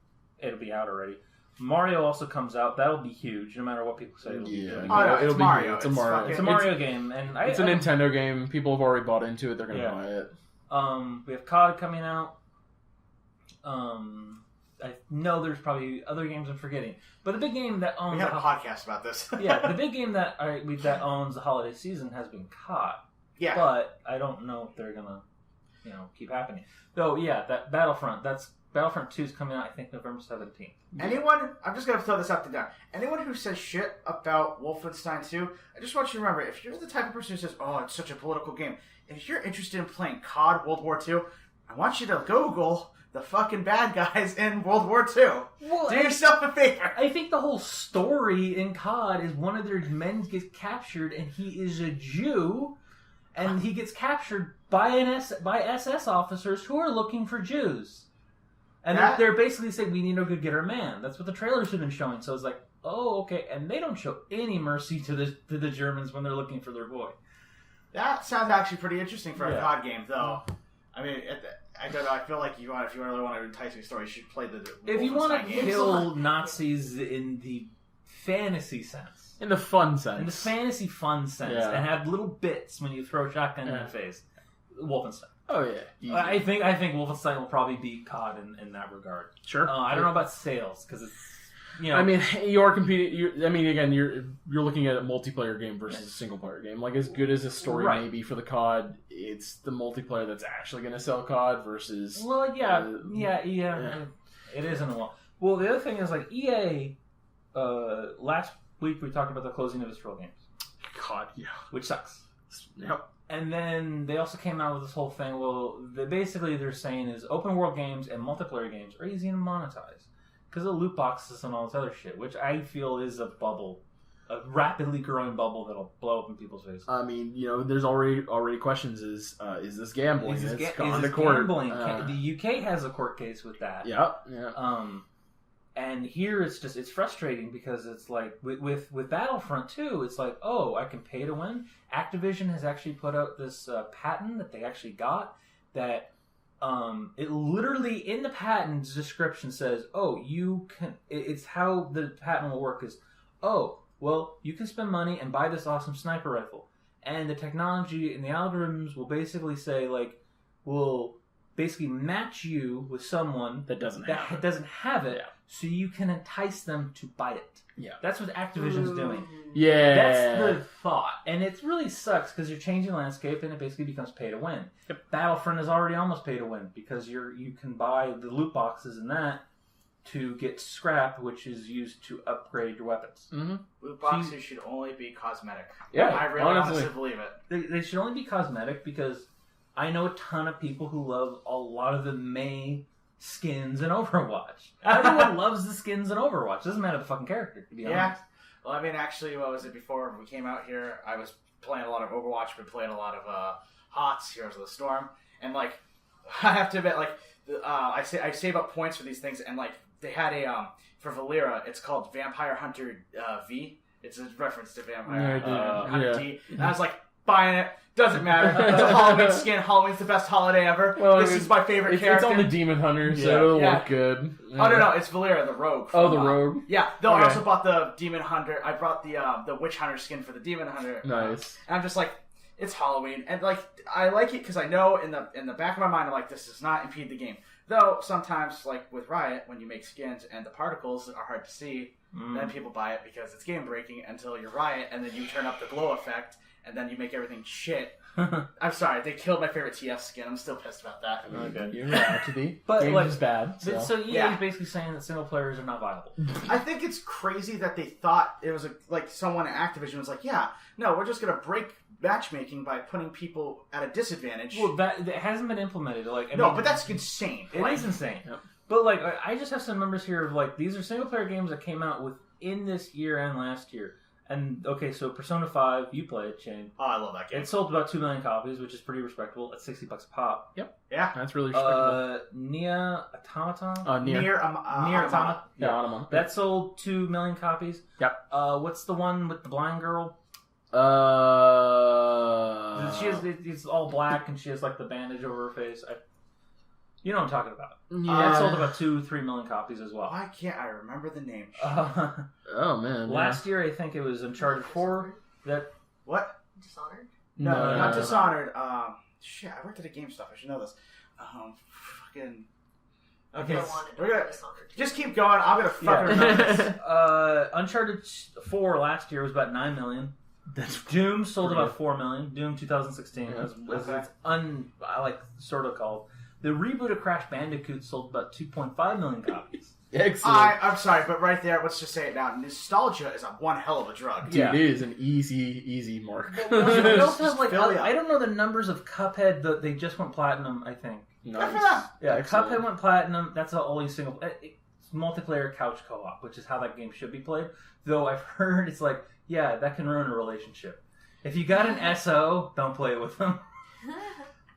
out already. Mario also comes out. That'll be huge, no matter what people say. It'll be Yeah. huge. Oh, no, It'll it's be Mario. good. It's a It's Mario. fucking- It's a Mario game, and It's a Nintendo game. People have already bought into it. They're going to Yeah. buy it. We have COD coming out. I know there's probably other games I'm forgetting, but the big game that owns We had a podcast about this. yeah, the big game that owns the holiday season has been COD. Yeah. But I don't know if they're gonna, keep happening. Though, yeah, that Battlefront 2 is coming out, I think, November 17th. Anyone, I'm just going to throw this out there. Anyone who says shit about Wolfenstein 2, I just want you to remember, if you're the type of person who says, oh, it's such a political game, if you're interested in playing COD World War II, I want you to Google the fucking bad guys in World War II. Well, Do yourself a favor. I think the whole story in COD is one of their men gets captured, and he is a Jew, and he gets captured by SS officers who are looking for Jews. And they're basically saying, we need to go get our man. That's what the trailers have been showing. So it's like, oh, okay. And they don't show any mercy to the Germans when they're looking for their boy. That sounds actually pretty interesting for a Yeah. COD game, though. I mean, I don't know. I feel like if you really want an enticing story, you should play the If you want Wolfenstein to games. kill Nazis in the fantasy sense, In the fun sense. in the fantasy fun sense, Yeah. and have little bits when you throw a shotgun in their face, Wolfenstein. Oh, yeah. Easy. I think Wolfenstein will probably beat COD in that regard. Sure. I don't know about sales because it's I mean, you are competing. Again, you're looking at a multiplayer game versus a single player game. Like, as good as a story Right. may be for the COD, it's the multiplayer that's actually going to sell COD versus. well, yeah. It isn't a lot. Well, the other thing is like EA. Last week we talked about the closing of Israel games, COD, yeah. which sucks. Yep. And then they also came out with this whole thing. Well, they're saying is open world games and multiplayer games are easy to monetize because of loot boxes and all this other shit, which I feel is a bubble, a rapidly growing bubble that'll blow up in people's faces. I mean, there's already questions. Is this gambling? Is this It's gone to court. gambling? The UK has a court case with that. Yeah. And here it's frustrating because it's like with Battlefront 2, it's like, oh, I can pay to win. Activision has actually put out this patent that they actually got that it literally in the patent description says, oh, you can. It's how the patent will work is, oh, well, you can spend money and buy this awesome sniper rifle, and the technology and the algorithms will basically say like, will basically match you with someone That doesn't have it, so you can entice them to buy it. Yeah. That's what Activision's doing. Yeah. That's the thought. And it really sucks because you're changing the landscape and it basically becomes pay to win. Yep. Battlefront is already almost pay to win because you can buy the loot boxes and that to get scrap, which is used to upgrade your weapons. Mm-hmm. Loot boxes should only be cosmetic. Yeah, I really honestly. honestly believe it. They should only be cosmetic because I know a ton of people who love a lot of the May skins in Overwatch. Everyone loves the skins in Overwatch. Doesn't matter the fucking character, to be honest. Well, I mean, actually, what was it before we came out here? I was playing a lot of Overwatch, been playing a lot of HOTS, Heroes of the Storm, and like, I have to admit, like, I save up points for these things, and like, they had a for Valera, it's called Vampire Hunter V. It's a reference to Vampire Hunter D. And I was like, buying it. Doesn't matter. It's a Halloween skin. Halloween's the best holiday ever. Well, this is my favorite character. It's on the Demon Hunter, so it'll look good. Oh, no, it's Valera, the Rogue. The Rogue? Yeah, though I also bought the Demon Hunter. I brought the Witch Hunter skin for the Demon Hunter. Nice. And I'm just like, it's Halloween. And like, I like it because I know in the back of my mind, I'm like, this does not impede the game. Though, sometimes, like with Riot, when you make skins and the particles are hard to see, then people buy it because it's game breaking until you're Riot, and then you turn up the glow effect, and then you make everything shit. I'm sorry, they killed my favorite TF skin. I'm still pissed about that. Okay. You're right to be. But Games like, is bad. So EA is basically saying that single players are not viable. I think it's crazy that they thought it was someone at Activision was like, yeah, no, we're just gonna break matchmaking by putting people at a disadvantage. Well, that hasn't been implemented. Like, but that's insane. It is insane. Yep. But like, I just have some numbers here of like, these are single player games that came out within this year and last year. And okay, so Persona 5, you play it, Shane. Oh, I love that game. It sold about 2 million copies, which is pretty respectable at $60 a pop. Yep. Yeah, that's really respectable. Nier Automata. Nier Automata. Yeah, Automata. That sold 2 million copies. Yep. What's the one with the blind girl? She has it's all black and she has like the bandage over her face. You know what I'm talking about. Yeah, it sold about 2-3 million copies as well. Why can't I remember the name? Oh man! Last year, I think it was Uncharted 4. What? Dishonored? No, not Dishonored. Shit, I worked at a GameStop. I should know this. Fucking. Okay, we're gonna just keep going. I'm gonna fucking remember this. Uncharted 4 last year was about 9 million. Doom sold about 4 million. Doom 2016 as it's sort of called. The reboot of Crash Bandicoot sold about 2.5 million copies. Excellent. I'm sorry, but right there, let's just say it now. Nostalgia is one hell of a drug. Dude, it is an easy mark. I don't know the numbers of Cuphead. They just went platinum, I think. Nice. Yeah, excellent. Cuphead went platinum. That's only single. It's multiplayer couch co-op, which is how that game should be played. Though I've heard it's like, yeah, that can ruin a relationship. If you got an SO, don't play it with them.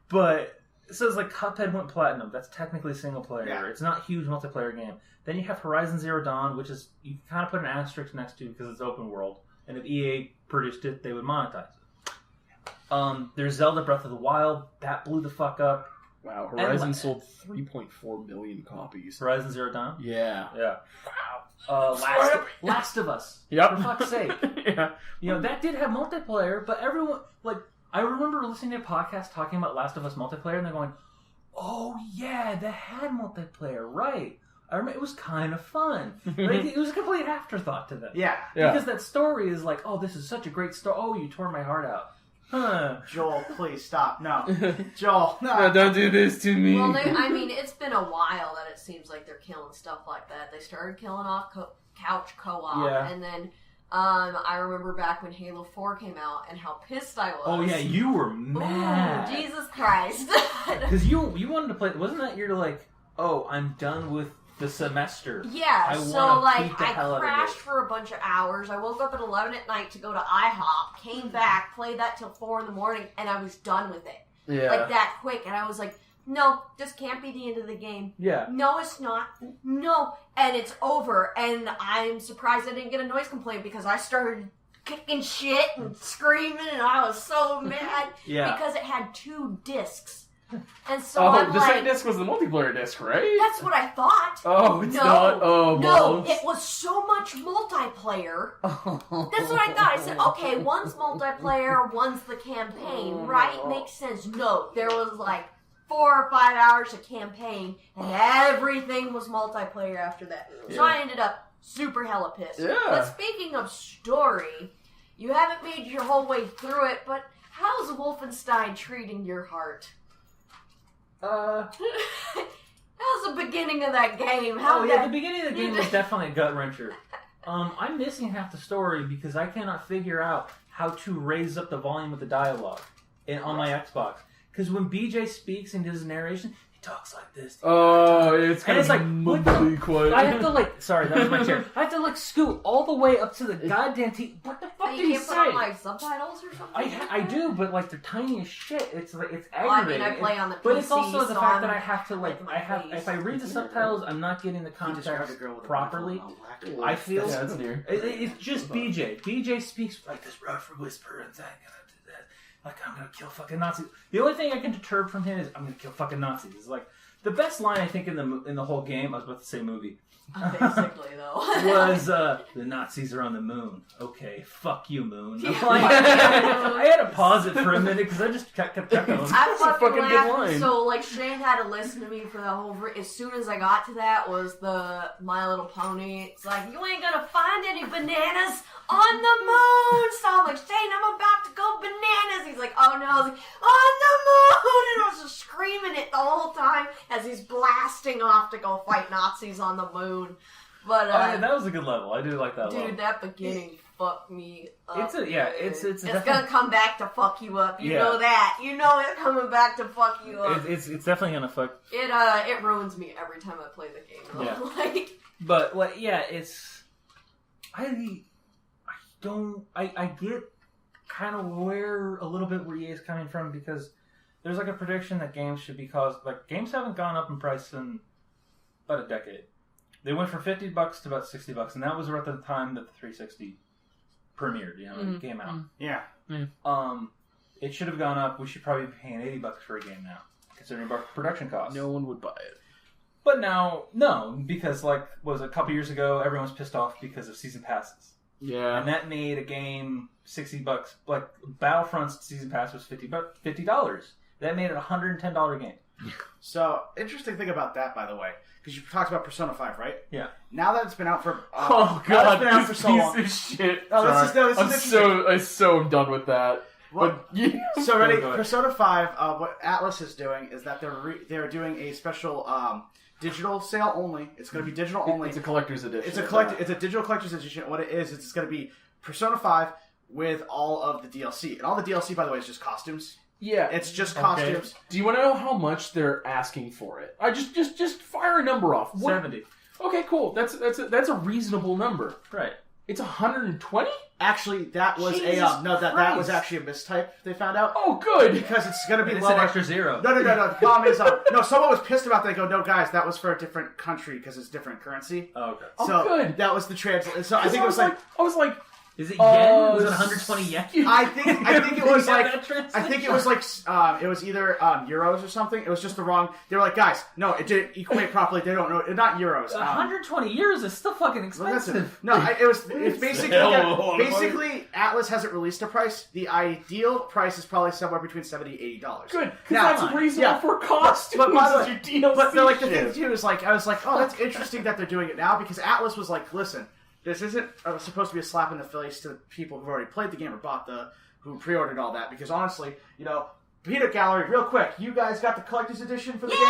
But so it's like Cuphead went platinum. That's technically single player. Yeah. It's not a huge multiplayer game. Then you have Horizon Zero Dawn, which is you kind of put an asterisk next to because it's open world. And if EA produced it, they would monetize it. There's Zelda Breath of the Wild. That blew the fuck up. Wow, Horizon sold 3.4 million copies. Horizon Zero Dawn? Yeah. Wow. Last of Us. Yep. For fuck's sake. Yeah. You know, that did have multiplayer, but everyone, like, I remember listening to a podcast talking about Last of Us multiplayer, and they're going, oh yeah, that had multiplayer, right. I remember it was kind of fun. Like, it was a complete afterthought to them. Yeah. Because that story is like, oh, this is such a great story. Oh, you tore my heart out. Huh. Joel, please stop. No. Joel, no. No, don't do this to me. Well, it's been a while that it seems like they're killing stuff like that. They started killing off couch co-op, and then I remember back when Halo 4 came out and how pissed I was. Oh yeah, you were mad. Ooh, Jesus Christ. Because you wanted to play, wasn't that you're like, oh, I'm done with the semester. Yeah, I crashed it. for a bunch of hours. I woke up at 11 at night to go to IHOP, came back, played that till 4 in the morning, and I was done with it. Yeah. Like that quick. And I was like, no, this can't be the end of the game. Yeah. No, it's not. No. And it's over. And I'm surprised I didn't get a noise complaint because I started kicking shit and screaming, and I was so mad. Yeah. Because it had 2 discs. And so I'm the second disc was the multiplayer disc, right? That's what I thought. Oh, it's not? Oh, no, it was so much multiplayer. That's what I thought. I said, okay, one's multiplayer, one's the campaign, right? Makes sense. No, there was like 4 or 5 hours of campaign, and everything was multiplayer after that. Yeah. So I ended up super hella pissed. Yeah. But speaking of story, you haven't made your whole way through it, but how's Wolfenstein treating your heart? How's the beginning of that game? The beginning of the game was definitely a gut wrencher. I'm missing half the story because I cannot figure out how to raise up the volume of the dialogue on my Xbox. Because when BJ speaks and does narration, he talks like this. Oh, it's And it's like, what the- mumbly quiet. I have to like, sorry, that was my chair. I have to like scoot all the way up to the goddamn TV. What the fuck did You he can't put on say? like subtitles or something. I do, but like they're tiny as shit. It's like it's Well, I mean, aggravating. I play on the but PC, it's also the so fact I'm that I have to like with my I have face. if I read the subtitles, I'm not getting the context properly. I feel Yeah, that's near. it's just BJ. BJ speaks like this rough whisper and saying, like I'm gonna kill fucking Nazis. The only thing I can deter from him is I'm gonna kill fucking Nazis. It's like the best line I think in the whole game. I was about to say movie. Basically, though. Was the Nazis are on the moon. Okay, fuck you, moon. Yeah. Like, I had to pause it for a minute because I just kept going. I fucking fucking good laughed. line. So, like, Shane had to listen to me for the whole... As soon as I got to that was the My Little Pony. It's like, you ain't gonna find any bananas on the moon! So I'm like, Shane, I'm about to go bananas! He's like, oh no. I was like, on the moon! And I was just screaming it the whole time as he's blasting off to go fight Nazis on the moon. But, that was a good level. I do like that level. dude, that beginning fucked me up. It's definitely, gonna come back to fuck you up. You Yeah. know that. You know it's coming back to fuck you up. it's definitely gonna fuck. It ruins me every time I play the game. Though. Yeah. Like, But like, yeah, it's I get kind of where a little bit where EA is coming from because there's like a prediction that games should be games haven't gone up in price in about a decade. They went from $50 to about $60, and that was around the time that the 360 premiered. It came out. Yeah. It should have gone up. We should probably be paying $80 for a game now, considering our production costs. No one would buy it. But now, no, because like a couple years ago, everyone was pissed off because of season passes. Yeah. And that made a game $60. Like Battlefront's season pass was $50. That made it a $110 game. So, interesting thing about that, by the way, because you talked about Persona 5, right? Yeah. Now that it's been out for... Oh now god, that it's been out this for piece so long. of shit. Oh, this is I'm interesting. so am done with that. Well, But yeah. So ready, Go ahead. Persona 5, what Atlas is doing is that they're doing a special digital sale only. It's going to be digital only. It's a collector's edition. It's a digital collector's edition. What it is it's going to be Persona 5 with all of the DLC. And all the DLC, by the way, is just costumes. Yeah. It's just Okay. costumes. Do you want to know how much they're asking for it? I just fire a number off. What- 70. Okay, cool. That's a reasonable number. Right. It's 120? Actually, that was Jesus that was Christ. actually a mistype. They found out Oh, good. because it's going to be It's lower. an extra zero. No. The problem is, no. Someone was pissed about that. They go, no, guys, that was for a different country because it's different currency. Oh, okay. Oh, So good. that was the translation. So I think it was I was like, Is it Oh, yen? Was it 120 yen? I think it was Yeah, like that translation. I think it was like it was either euros or something. It was just the wrong. They were like, guys, no, it didn't equate properly. They don't know. Not euros. 120 euros is still fucking Listen, expensive. no, it's basically hell? basically Atlas hasn't released a price. The ideal price is probably somewhere between $70 and $80. good. Because Now, that's reasonable yeah. for costumes. But by the way, as your DLC but like the shit. thing too is like I was like, oh, that's interesting that they're doing it now because Atlas was like, listen, this isn't supposed to be a slap in the face to people who've already played the game or who pre-ordered all that because honestly, Peanut Gallery, real quick, you guys got the collector's edition for the game?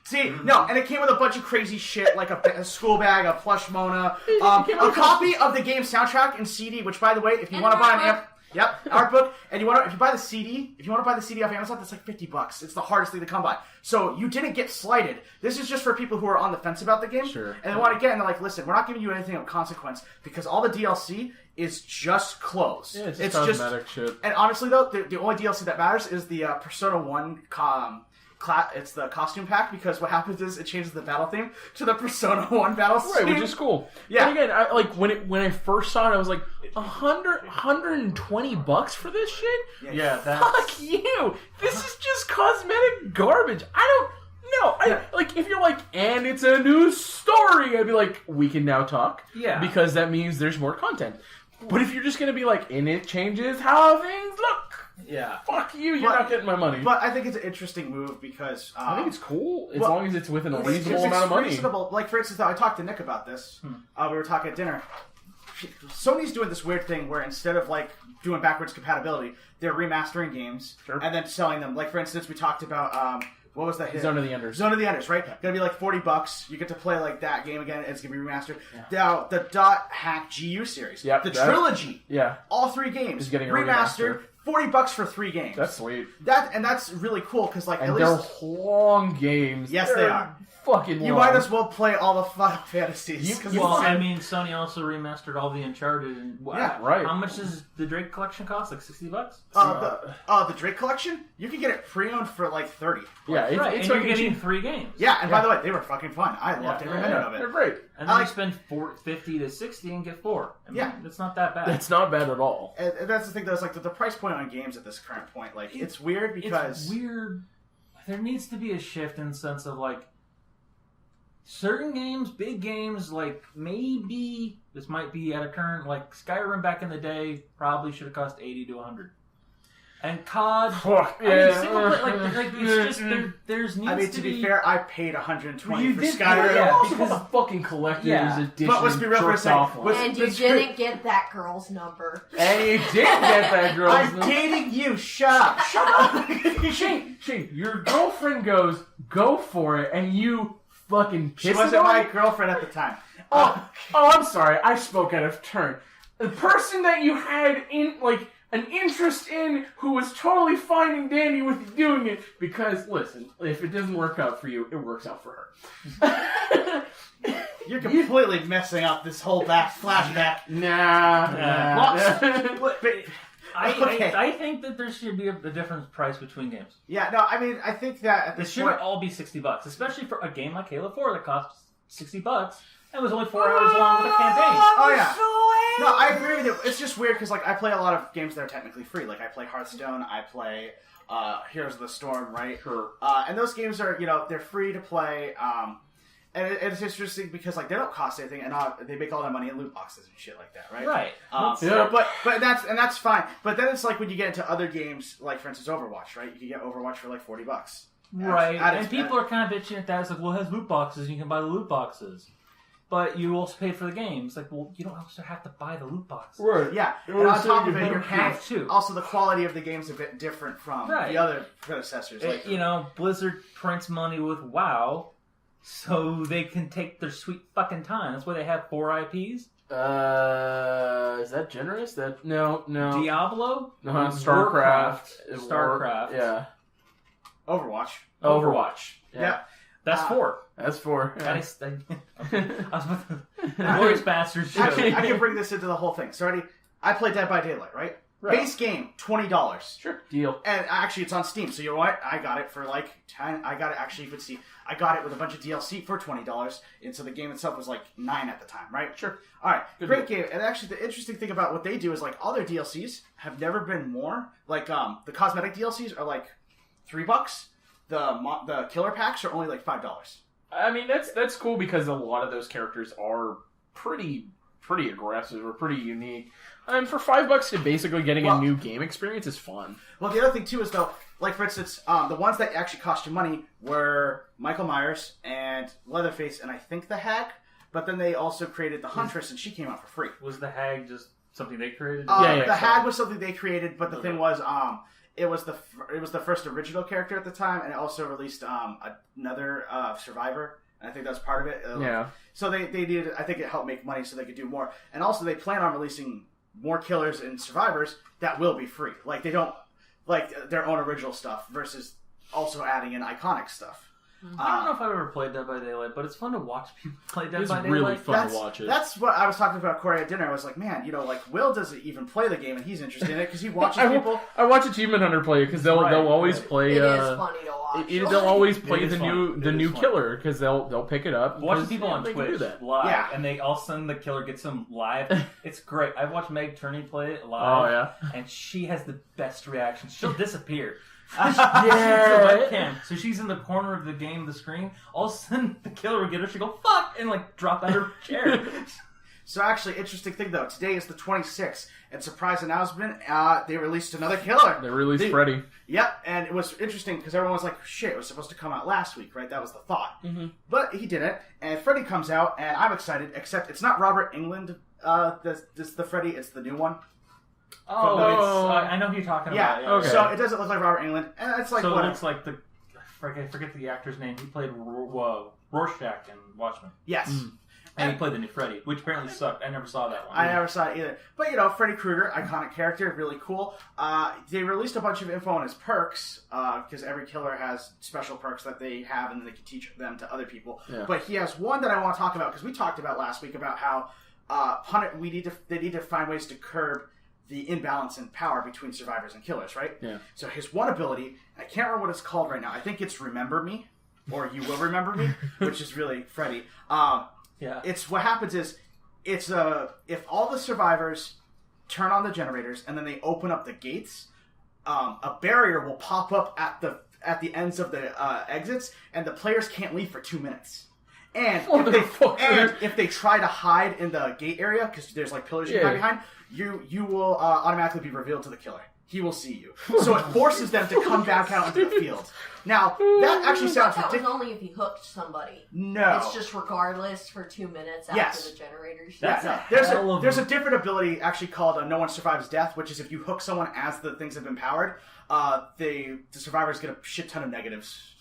See, no, and it came with a bunch of crazy shit like a school bag, a plush Mona, a copy of the game soundtrack and CD. Which, by the way, if you And want to buy an art amp. Yep, art book. And if you buy the CD, off Amazon, that's like $50. It's the hardest thing to come by. So you didn't get slighted. This is just for people who are on the fence about the game. Sure. And they want to get, and they're like, listen, we're not giving you anything of consequence because all the DLC is just clothes. Yeah, it's just cosmetic shit. And honestly, though, the only DLC that matters is the Persona 1 it's the costume pack because what happens is it changes the battle theme to the Persona 1 battle Right, theme. which is cool. Yeah. But again, when I first saw it, I was like, $120 for this shit? Yeah, Fuck you! This is just cosmetic garbage. I don't know. Like, if you're like, and it's a new story, I'd be like, we can now talk. Yeah. Because that means there's more content. But if you're just gonna be like, and it changes how things look, Yeah. fuck you, you're not getting my money. But I think it's an interesting move because I think it's cool as well, long as it's within a it's reasonable amount of money. Reasonable. Like, for instance, I talked to Nick about this. We were talking at dinner. Sony's doing this weird thing where instead of like doing backwards compatibility, they're remastering games and then selling them. Like, for instance, we talked about what was that hit? Zone of the Enders. Zone of the Enders, right? Gonna be like $40. You get to play like that game again. It's gonna be remastered. Now the Dot Hack GU series, Yep, the trilogy, Yeah. all 3 games Is getting a remastered. $40 for 3 games. That's sweet. That's really cool because like And at they're least long games. yes They're they are. Fucking long. You might as well play all the Final Fantasies. Well, I mean, Sony also remastered all the Uncharted. And Yeah, right. How much does the Drake collection cost? Like $60? The Drake collection, you can get it pre-owned for like 30. Yeah, Right, it's and you're like getting 3 games. Yeah, and by the way, they were fucking fun. I loved every minute of They're it. great. And then you spend $50 to $60 and get 4. I mean, Yeah. it's not that bad. It's not bad at all. And that's the thing, though, is like the price point on games at this current point. Like, it's weird because It's weird. There needs to be a shift in the sense of like certain games, big games, like maybe this might be at a current like Skyrim back in the day probably should have cost $80 to $100. And COD, Fuck, I mean, single play, like it's just there's needs I mean, to be fair, I paid $120 Well, you for did, Skyrim. yeah. Also, because- the fucking collector's Yeah. edition. But let's be real for a jerked second. off on. Was- And you That's didn't get that girl's number. And you did get that girl's I'm number. dating you. Shut up. Shut up! Shane, your girlfriend goes, go for it, and you fucking piss She it wasn't on? my girlfriend at the time. Oh, I'm sorry. I spoke out of turn. The person that you had in, like, an interest in who was totally fine and dandy with you doing it, because, listen, if it doesn't work out for you, it works out for her. You're completely messing up this whole flashback. Nah. But- okay. I think that there should be a different price between games. Yeah, no, I mean, I think that at It this shouldn't point... all be $60, especially for a game like Halo 4 that costs $60 and was only 4 hours long with a campaign. Oh, yeah. No, I agree with you. It's just weird because, like, I play a lot of games that are technically free. Like, I play Hearthstone, I play Heroes of the Storm, right? Sure. And those games are, they're free to play. And it's interesting because, like, they don't cost anything, and they make all their money in loot boxes and shit like that, right? Right. Yeah. But that's fine. But then it's like when you get into other games, like for instance Overwatch, right? You can get Overwatch for like $40. Right. At And people are kind of bitching at that. It's like, well, it has loot boxes, and you can buy the loot boxes. But you also pay for the game. It's like, well, you don't also have to buy the loot boxes. Right. Yeah, You and wanna on say top you of it, don't you're have to. also the quality of the game's a bit different from Right. the other predecessors. Like, Blizzard prints money with WoW, so they can take their sweet fucking time. That's why they have 4 IPs. Is that generous? No. Diablo, StarCraft. StarCraft. Yeah. Overwatch. Overwatch. Yeah. That's 4. That's 4. I Yeah. was with the Glorious Bastards show. Actually, I can bring this into the whole thing. So I play Dead by Daylight, right? Right. Base game, $20. Sure. Deal. And actually, it's on Steam. So you know what? I got it for like 10. I got it actually. You could see. I got it with a bunch of DLC for $20, and so the game itself was like 9 at the time, right? Sure. All right, Good great deal. game. And actually, the interesting thing about what they do is like all their DLCs have never been more. Like the cosmetic DLCs are like $3. The killer packs are only like $5. I mean, that's cool because a lot of those characters are pretty aggressive or pretty unique. And for $5 to basically getting a new game experience is fun. Well, the other thing too is though, like for instance, the ones that actually cost you money were Michael Myers and Leatherface, and I think the Hag. But then they also created the Huntress, and she came out for free. Was the Hag just something they created? The Hag was something they created, but the thing was, it was the first original character at the time, and it also released another Survivor, and I think that was part of it. Yeah. So they needed, I think it helped make money so they could do more, and also they plan on releasing more killers and survivors that will be free. Like they don't like their own original stuff versus also adding in iconic stuff. I don't know if I've ever played Dead by Daylight, but it's fun to watch people play Dead It's by Daylight. really fun to watch it. That's what I was talking about Corey at dinner. I was like, man, like Will doesn't even play the game, and he's interested in it because he watches people. I watch Achievement Hunter play it because they'll always play. It is funny to watch. They'll always play It is the fun. new fun. killer because they'll pick it up. Watching people on they can do Twitch that. live, Yeah. and they all of a sudden the killer gets them live. It's great. I've watched Meg Turney play it Oh live. yeah. And she has the best reactions. She'll disappear. Yeah. It's a webcam. So she's in the corner of the game, the screen. All of a sudden, the killer will get her. She'll go, fuck! And like drop out her chair. So actually, interesting thing though, today is the 26th, and surprise announcement, they released another killer. They released Freddy. Yep, and it was interesting because everyone was like, shit, it was supposed to come out last week, right? That was the thought. Mm-hmm. But he didn't, and Freddy comes out, and I'm excited, except it's not Robert Englund, this the Freddy, it's the new one. Oh, I know who you're talking Yeah, about. okay. So it doesn't look like Robert Englund, and it's like, So it whatever. looks like I forget the actor's name. He played Rorschach in Watchmen. Yes. And he played the new Freddy, which apparently sucked. I never saw that one. I never saw it either. But, you know, Freddy Krueger, iconic character, really cool. They released a bunch of info on his perks, because every killer has special perks that they have, and then they can teach them to other people. Yeah. But he has one that I want to talk about, because we talked about last week about how they need to find ways to curb the imbalance in power between survivors and killers, right? Yeah. So his one ability, I can't remember what it's called right now. I think it's Remember Me, or You Will Remember Me, which is really Freddy. Yeah. It's what happens is if all the survivors turn on the generators and then they open up the gates, a barrier will pop up at the ends of the exits, and the players can't leave for 2 minutes. And if they try to hide in the gate area, because there's like pillars you can hide behind, you will automatically be revealed to the killer. He will see you. So it forces them to come back out into the field. Now, that actually sounds ridiculous. That was only if he hooked somebody. No. It's just regardless for 2 minutes after the generators. There's a different ability actually called No One Survives Death, which is if you hook someone as the things have been powered, the survivors get a shit ton of negatives.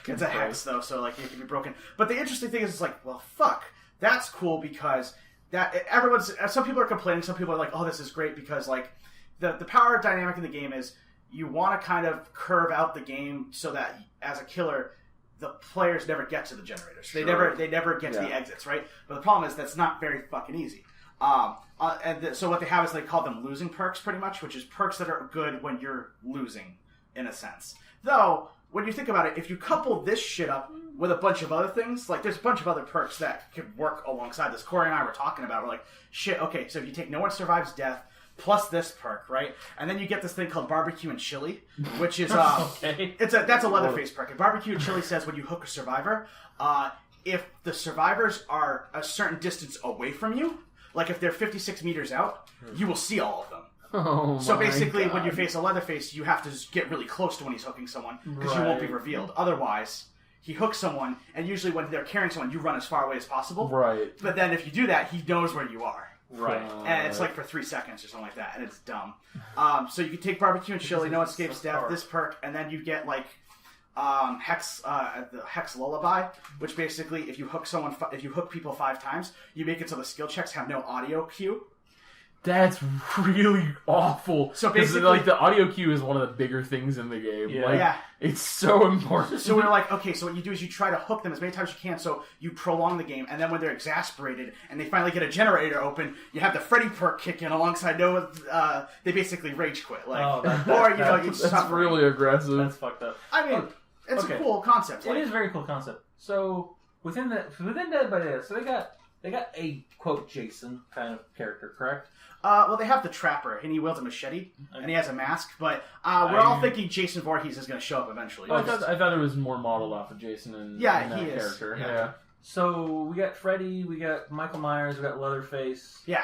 It's a hex, though, so like it can be broken. But the interesting thing is, it's like, well, fuck. That's cool because some people are complaining, some people are like, oh, this is great because like the power dynamic in the game is you want to kind of curve out the game so that as a killer, the players never get to the generators. Sure. They never get to the exits, right? But the problem is that's not very fucking easy. So what they have is they call them losing perks, pretty much, which is perks that are good when you're losing, in a sense. Though, when you think about it, if you couple this shit up with a bunch of other things, like there's a bunch of other perks that could work alongside this. Corey and I were talking about, we're like, shit, okay, so if you take No One Survives Death, plus this perk, right? And then you get this thing called Barbecue and Chili, which is that's a Leatherface perk. And Barbecue and Chili says when you hook a survivor, if the survivors are a certain distance away from you, like if they're 56 meters out, you will see all of them. Oh, so basically, when you face a Leatherface, you have to get really close to when he's hooking someone because you won't be revealed. Otherwise, he hooks someone, and usually when they're carrying someone, you run as far away as possible. Right. But then if you do that, he knows where you are. Right. And it's like for 3 seconds or something like that, and it's dumb. So you can take Barbecue and Chili, No Escapes Death, this perk, and then you get like the Hex Lullaby, which basically if you hook people 5 times, you make it so the skill checks have no audio cue. That's really awful. So basically, like the audio cue is one of the bigger things in the game. Yeah, it's so important. So we're like, okay, so what you do is you try to hook them as many times as you can, so you prolong the game, and then when they're exasperated and they finally get a generator open, you have the Freddy perk kick in alongside they basically rage quit, like, you that's really aggressive. That's fucked up. I mean, it's a cool concept. It is a very cool concept. So within Dead by Daylight, so they got a quote Jason kind of character, correct? Well, they have the Trapper, and he wields a machete, and he has a mask, but we're all thinking Jason Voorhees is going to show up eventually. I thought it was more modeled off of Jason in that character. Yeah. So we got Freddy, we got Michael Myers, we got Leatherface. Yeah.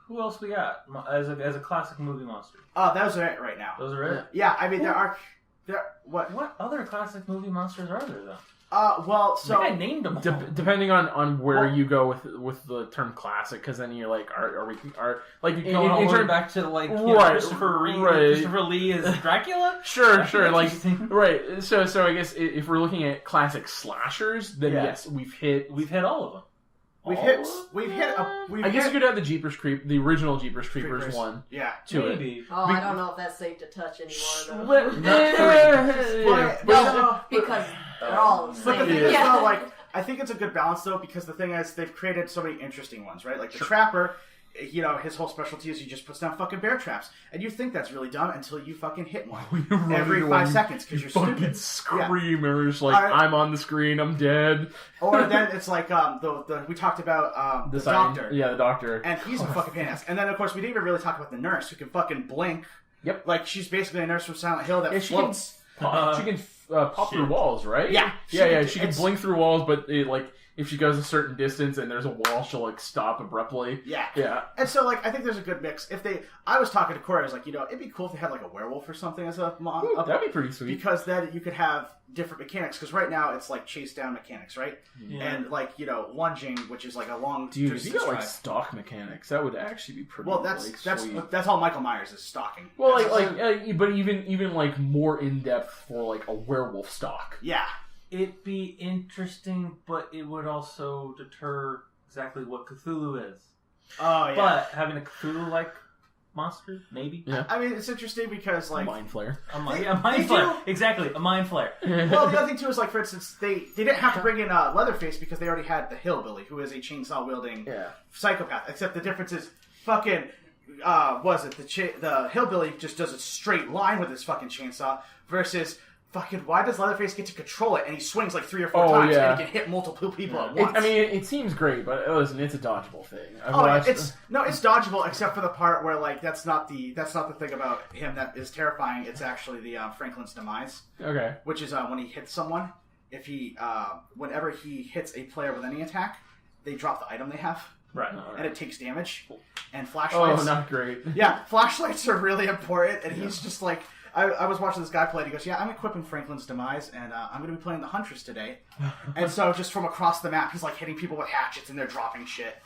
Who else we got as a classic movie monster? Those are it right now. Those are it? Yeah, I mean, what other classic movie monsters are there, though? Well, so I named them. Depending on where you go with the term classic, because then you're like, are we like going all the way back to like Christopher Lee as Dracula? Sure, like right. So I guess if we're looking at classic slashers, then yes, we've hit all of them. I guess you could have the original Jeepers Creepers one. Yeah, maybe. I don't know if that's safe to touch anymore though. Because they're all the same. But the thing is, though, like, I think it's a good balance though, because the thing is, they've created so many interesting ones, right? Like the Trapper. You know, his whole specialty is he just puts down fucking bear traps. And you think that's really dumb until you fucking hit one. Every 5 seconds because you're fucking stupid. Screamers, like, I'm on the screen, I'm dead. Or then it's like, we talked about the doctor. Yeah, the doctor. And he's a fucking pain ass. And then, of course, we didn't even really talk about the nurse who can fucking blink. Yep. Like, she's basically a nurse from Silent Hill that floats. She can pop through walls, right? Yeah. She can blink through walls, but if she goes a certain distance and there's a wall, she'll like stop abruptly. Yeah. And so like I think there's a good mix. I was talking to Corey, I was like, it'd be cool if they had like a werewolf or something as a mom. That'd be pretty sweet. Because then you could have different mechanics. Because right now it's like chase down mechanics, right? Yeah. And like lunging, which is like a long. Dude, if you got like stalk mechanics, that would actually be pretty. Well, that's all Michael Myers is stalking. Well, but even like more in depth for like a werewolf stalk. Yeah. It'd be interesting, but it would also deter exactly what Cthulhu is. Oh yeah. But having a Cthulhu-like monster, maybe. Yeah. I mean, it's interesting because like Mind Flayer. A mind flare. Exactly, a mind flare. well, the other thing too is like, for instance, they didn't have to bring in Leatherface because they already had the hillbilly, who is a chainsaw wielding psychopath. Except the difference is fucking the hillbilly just does a straight line with his fucking chainsaw versus. Fucking, why does Leatherface get to control it and he swings like 3 or 4 times and he can hit multiple people at once? It seems great, but listen, it's a dodgeable thing. It's dodgeable except for the part where like that's not the thing about him that is terrifying. It's actually the Franklin's demise. Okay. Which is when he hits someone, if he whenever he hits a player with any attack, they drop the item they have. Right. And it takes damage. And flashlights. Oh, not great. Yeah, flashlights are really important, and he's just like. I was watching this guy play, and he goes, yeah, I'm equipping Franklin's Demise, and I'm going to be playing the Huntress today. And so just from across the map, he's like hitting people with hatchets, and they're dropping shit.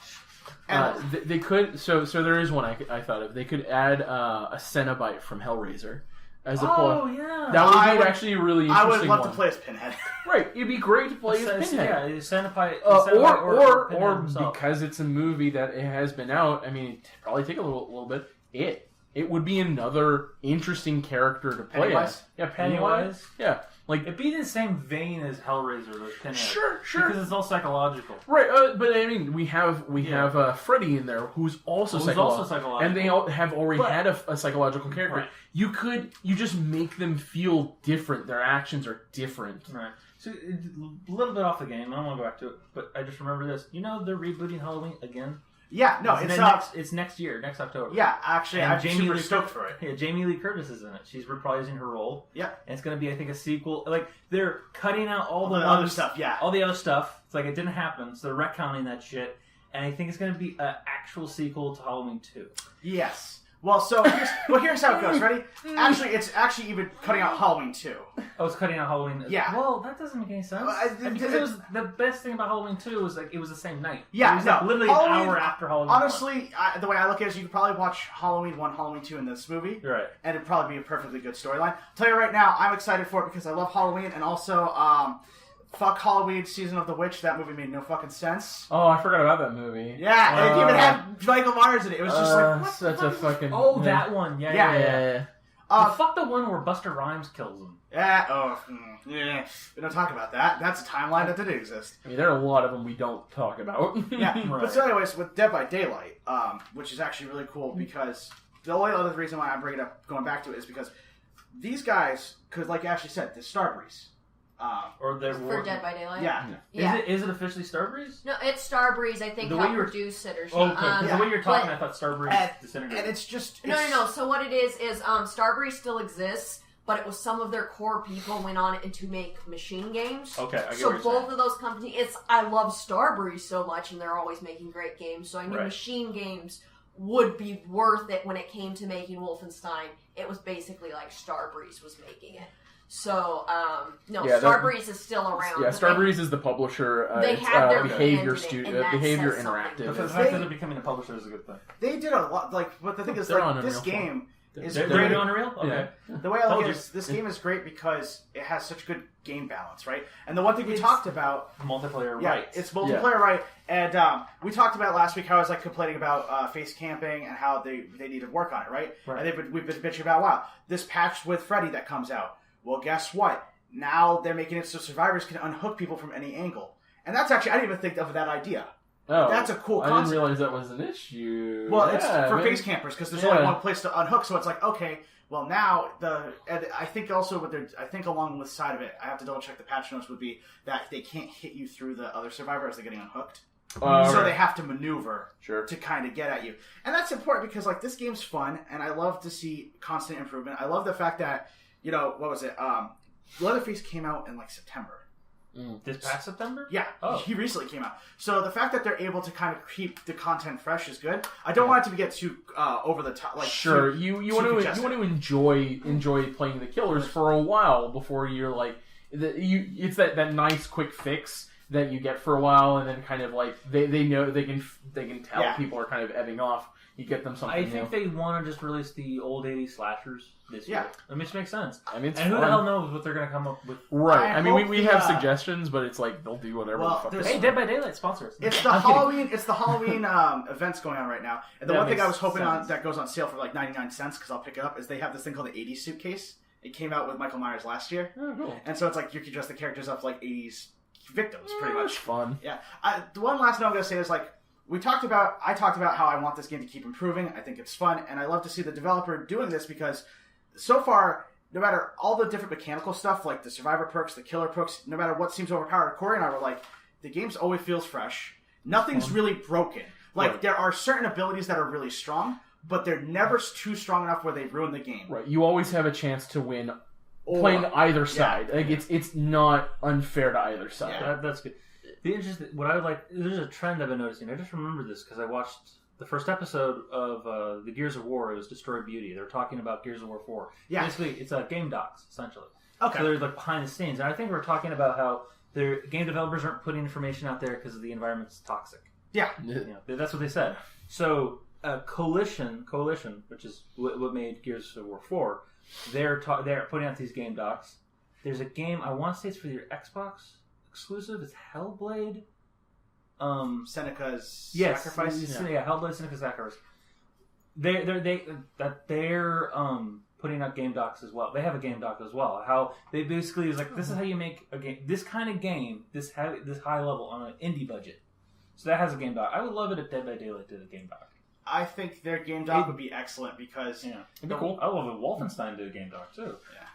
And they could, so there is one I thought of. They could add a Cenobite from Hellraiser. As a yeah. That would be actually really interesting. I would love to play as Pinhead. Right, it'd be great to play as Pinhead. Yeah, Cenobite, or because it's a movie that it has been out, I mean, it'd probably take a little bit. It would be another interesting character to play Pennywise? as. Yeah, Pennywise. Yeah, like it'd be the same vein as Hellraiser with Pinhead. Sure. Because it's all psychological. Right, but I mean, we have Freddy in there, who's also psychological, and they have already had a psychological character. Right. You just make them feel different. Their actions are different. Right. So a little bit off the game. I don't want to go back to it, but I just remember this. You know, they're rebooting Halloween again. Yeah, no, it's next year, next October. Yeah, actually, I'm super stoked for it. Yeah, Jamie Lee Curtis is in it. She's reprising her role. Yeah, and it's going to be, I think, a sequel. Like they're cutting out all the other stuff. Yeah, all the other stuff. It's like it didn't happen, so they're retconning that shit. And I think it's going to be an actual sequel to Halloween 2. Yes. Well, here's how it goes. Ready? Actually, it's actually even cutting out Halloween 2. Oh, it's cutting out Halloween. Yeah. Well, that doesn't make any sense. Because it was the best thing about Halloween 2 was like it was the same night. Yeah, it was literally an hour after Halloween. Honestly, the way I look at it is you could probably watch Halloween 1, Halloween 2 in this movie. Right. And it'd probably be a perfectly good storyline. I'll tell you right now, I'm excited for it because I love Halloween, and also fuck Halloween Season of the Witch. That movie made no fucking sense. Oh, I forgot about that movie. Yeah, and it even had Michael Myers in it. It was just like, what such a fucking... Oh, that one. Yeah. Fuck the one where Buster Rhymes kills him. Yeah, we don't talk about that. That's a timeline that didn't exist. I mean, there are a lot of them we don't talk about. Yeah, right. But so anyways, with Dead by Daylight, which is actually really cool because the only other reason why I'm bringing it up, going back to it, is because these guys, because like Ashley said, the Starbreeze. Or for Dead by Daylight. Yeah. Is it officially Starbreeze? No, it's Starbreeze. I think helped produce it or something. something. Okay, the way you're talking, I thought Starbreeze disintegrated. And it's just no. So what it is Starbreeze still exists, but it was some of their core people went on it to make machine games. Okay, I get so what you're both of those companies. I love Starbreeze so much, and they're always making great games. So I knew machine games would be worth it when it came to making Wolfenstein. It was basically like Starbreeze was making it. So, Starbreeze is still around. Yeah, Starbreeze is the publisher. They have their Behavior Behavior Interactive. The fact that they're becoming a publisher is a good thing. They did a lot. But the thing is, like, this game is they're great. on Unreal? Okay. Yeah. The way I look at it, this game is great because it has such good game balance, right? And the one thing we talked about... multiplayer it's multiplayer right. And we talked about last week how I was like complaining about face camping and how they need to work on it, right? And we've been bitching about, wow, this patch with Freddy that comes out. Well, guess what? Now they're making it so survivors can unhook people from any angle. And that's actually, I didn't even think of that idea. Oh, that's a cool concept. I didn't realize that was an issue. Well, it's for face campers because there's only one place to unhook. So it's like, okay, well now and I think also I think along with side of it, I have to double check the patch notes would be that they can't hit you through the other survivor as they're getting unhooked. So they have to maneuver to kind of get at you. And that's important because like this game's fun and I love to see constant improvement. I love the fact that, you know, what was it? Leatherface came out in like September. This past September? Yeah, he recently came out. So the fact that they're able to kind of keep the content fresh is good. I don't want it to get too over the top. Like you want to enjoy playing the killers for a while before you're like it's that nice quick fix. that you get for a while, and then kind of like they know they can tell people are kind of ebbing off. You get them something. I think they want to just release the old 80s slashers this year. Which makes sense. I mean, and who the hell knows what they're going to come up with? Right. I mean, we have suggestions, but it's like they'll do whatever the fuck. Hey, Dead by Daylight sponsors. It's the Halloween. It's the Halloween events going on right now. And the one thing I was hoping on that goes on sale for like 99 cents because I'll pick it up is they have this thing called the 80s suitcase. It came out with Michael Myers last year. Oh, cool. And so it's like you can dress the characters up like 80s victims, pretty much. Fun. Yeah. The one last note I'm going to say is like, I talked about how I want this game to keep improving. I think it's fun, and I love to see the developer doing this because so far, no matter all the different mechanical stuff, like the survivor perks, the killer perks, no matter what seems overpowered, Corey and I were like, the game always feels fresh. Nothing's really broken. Like, there are certain abilities that are really strong, but they're never too strong enough where they ruin the game. Right. You always have a chance to win playing either side. Like, it's not unfair to either side. Yeah. That's good. The interesting, what I would like, there's a trend I've been noticing. I just remember this because I watched the first episode of the Gears of War. It was Destroyed Beauty. They're talking about Gears of War 4. Yeah. Basically, it's game docs, essentially. Okay. So they're like behind the scenes. And I think we're talking about how their game developers aren't putting information out there because the environment's toxic. Yeah. That's what they said. So Coalition, which is what made Gears of War 4, they're putting out these game docs. There's a game, I want to say it's for your Xbox exclusive. It's Hellblade. Seneca's Sacrifice. Yeah. Hellblade Seneca's Sacrifice. They're putting out game docs as well. They have a game doc as well. How they basically is like, this is how you make a game, this kind of game, this high level on an indie budget. So that has a game doc. I would love it if Dead by Daylight did a game doc. I think their game doc would be excellent because it'd be cool. I love if Wolfenstein did a game doc too. Yeah.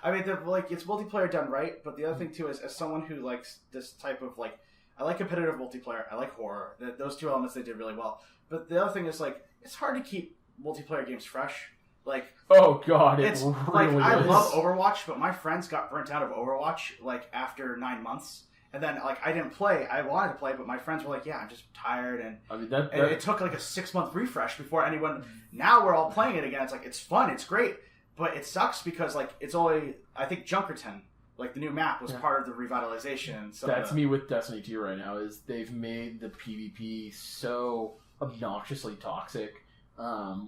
I mean, it's multiplayer done right, but the other thing, too, is as someone who likes this type of, like, I like competitive multiplayer, I like horror, those two elements they did really well. But the other thing is, like, it's hard to keep multiplayer games fresh. Like, oh god, it's really like, I is. love Overwatch, but my friends got burnt out of Overwatch, like, after 9 months. And then, like, I didn't play. I wanted to play, but my friends were like, yeah, I'm just tired. And, I mean, and it took, like, a 6-month refresh before anyone... Now we're all playing it again. It's like, it's fun, it's great. But it sucks because, like, it's only... I think Junkerton, like, the new map, was part of the revitalization. So that's me with Destiny 2 right now, is they've made the PvP so obnoxiously toxic,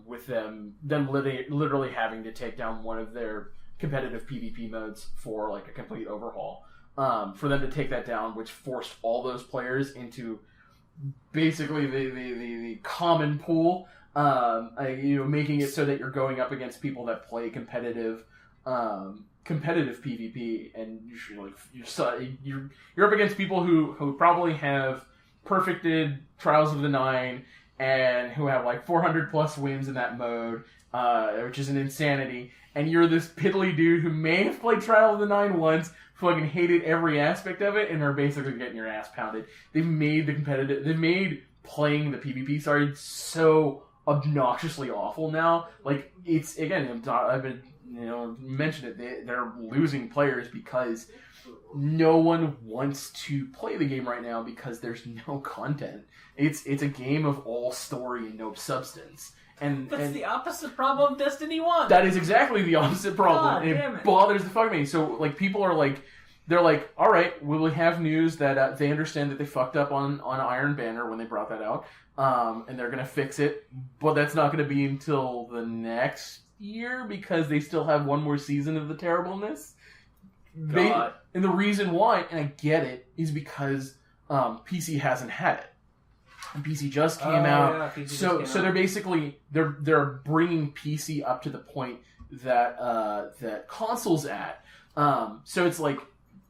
with them literally having to take down one of their competitive PvP modes for, like, a complete overhaul. For them to take that down, which forced all those players into basically the common pool, making it so that you're going up against people that play competitive PvP, and you're up against people who probably have perfected Trials of the Nine and who have like 400 plus wins in that mode, which is an insanity. And you're this piddly dude who may have played Trial of the Nine once, fucking hated every aspect of it, and are basically getting your ass pounded. They've made playing the PvP side so obnoxiously awful now. Like, it's, again, I've been, mentioned it, they're losing players because no one wants to play the game right now because there's no content. It's a game of all story and no substance. And that's the opposite problem of Destiny 1. That is exactly the opposite problem. God, damn it bothers the fuck me. So, like, people are like, they're like, all right, we have news that they understand that they fucked up on Iron Banner when they brought that out, and they're gonna fix it, but that's not gonna be until the next year because they still have one more season of the terribleness. And the reason why, and I get it, is because PC hasn't had it. And PC just came out, so they're basically they're bringing PC up to the point that that console's at. So it's like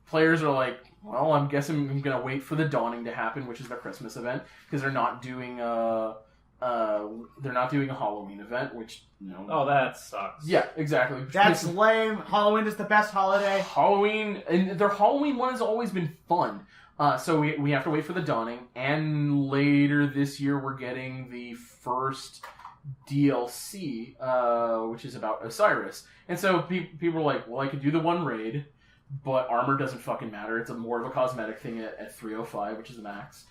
players are like, well, I'm guessing I'm gonna wait for the Dawning to happen, which is their Christmas event, because they're not doing a Halloween event, which Oh, that sucks. Yeah, exactly. That's lame. Halloween is the best holiday. Halloween, and their Halloween one has always been fun. So we have to wait for the Dawning, and later this year we're getting the first DLC, which is about Osiris. And so people are like, well, I could do the one raid, but armor doesn't fucking matter. It's more of a cosmetic thing at 305, which is the max.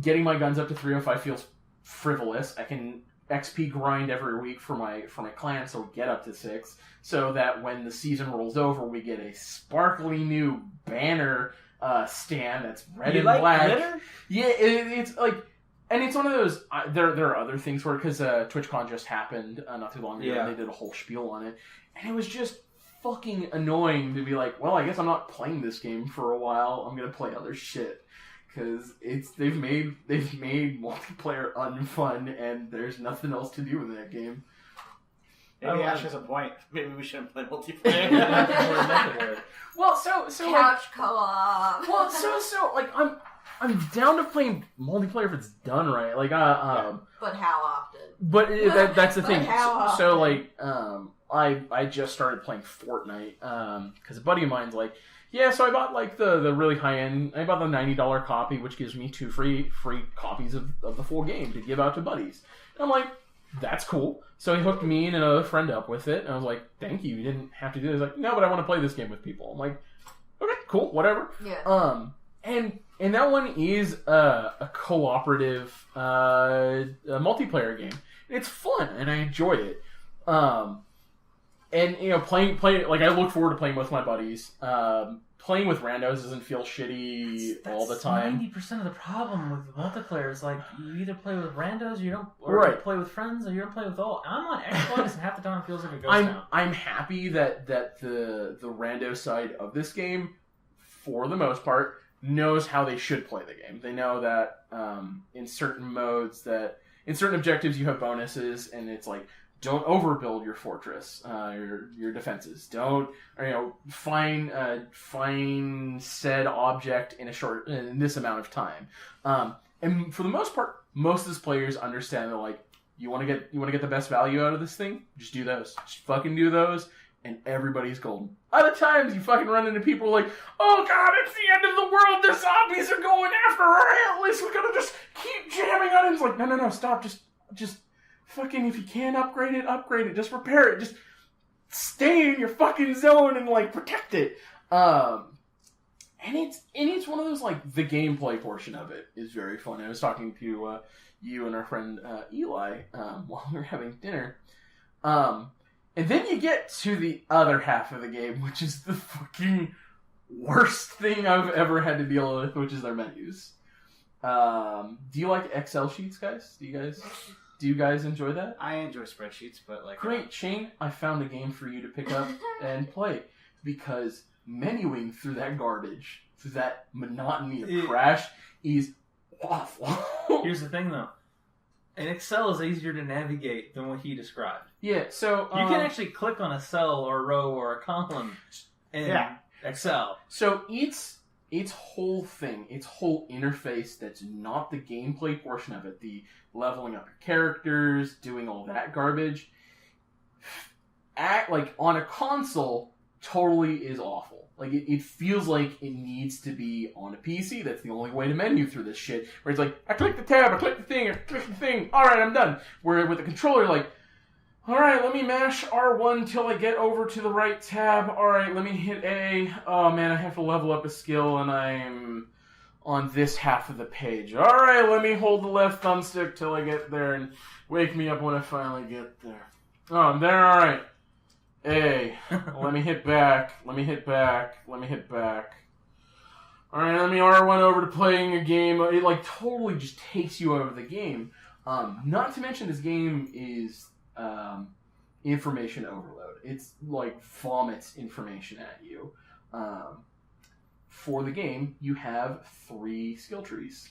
Getting my guns up to 305 feels frivolous. I can XP grind every week for my clan, so we get up to 6, so that when the season rolls over, we get a sparkly new banner stand that's red and like black. glitter? Yeah, it's like, and it's one of those. There are other things where because TwitchCon just happened not too long ago, and they did a whole spiel on it, and it was just fucking annoying to be like, well, I guess I'm not playing this game for a while. I'm gonna play other shit because they've made multiplayer unfun, and there's nothing else to do in that game. Maybe Ash has a point. Maybe we shouldn't play multiplayer. Well, so couch co-op. Well, so like I'm down to playing multiplayer if it's done right. Like But how often? But that's the But thing. how So like I just started playing Fortnite because a buddy of mine's like, yeah. So I bought like the really high end. I bought the $90 copy, which gives me 2 free copies of the full game to give out to buddies. And I'm like, that's cool. So he hooked me and another friend up with it, and I was like, thank you. You didn't have to do this. He's like, no, but I want to play this game with people. I'm like, okay, cool, whatever. Yeah. And that one is a cooperative a multiplayer game. It's fun, and I enjoy it. And you know, playing like I look forward to playing with my buddies. Playing with randos doesn't feel shitty all the time. 90% of the problem with multiplayer is like you either play with randos, you play with friends, or you don't play with all. I'm on Xbox, and half the time it feels like a ghost town. I'm happy that the rando side of this game, for the most part, knows how they should play the game. They know that in certain modes, in certain objectives, you have bonuses, and it's like, don't overbuild your fortress, your defenses. Don't, find said object in this amount of time. And for the most part, most of these players understand that, like, you want to get the best value out of this thing. Just do those. Just fucking do those, and everybody's golden. Other times, you fucking run into people like, oh god, it's the end of the world. The zombies are going after our atlas. We're gonna just keep jamming on it. It's like, no, stop. Just. Fucking, if you can upgrade it. Just repair it. Just stay in your fucking zone and like protect it. And it's one of those, like, the gameplay portion of it is very fun. I was talking to you and our friend Eli while we were having dinner. And then you get to the other half of the game, which is the fucking worst thing I've ever had to deal with, which is their menus. Do you like Excel sheets, guys? Do you guys enjoy that? I enjoy spreadsheets, but like... Great, Shane, I found a game for you to pick up and play. Because menuing through that garbage, through that monotony of crash, is awful. Here's the thing, though. An Excel is easier to navigate than what he described. Yeah, so... you can actually click on a cell or a row or a column in Excel. So its whole thing, its whole interface that's not the gameplay portion of it, the leveling up your characters, doing all that garbage, like on a console, totally is awful. Like it feels like it needs to be on a PC. That's the only way to menu through this shit. Where it's like, I click the tab, I click the thing, alright, I'm done. Where with the controller, like, alright, let me mash R1 till I get over to the right tab. Alright, let me hit A. Oh man, I have to level up a skill and I'm on this half of the page. Alright, let me hold the left thumbstick till I get there and wake me up when I finally get there. Oh, I'm there, alright. A. Let me hit back. Let me hit back. Let me hit back. Alright, let me R1 over to playing a game. It like totally just takes you out of the game. Not to mention this game is information overload. It's like vomits information at you. For the game, you have 3 skill trees.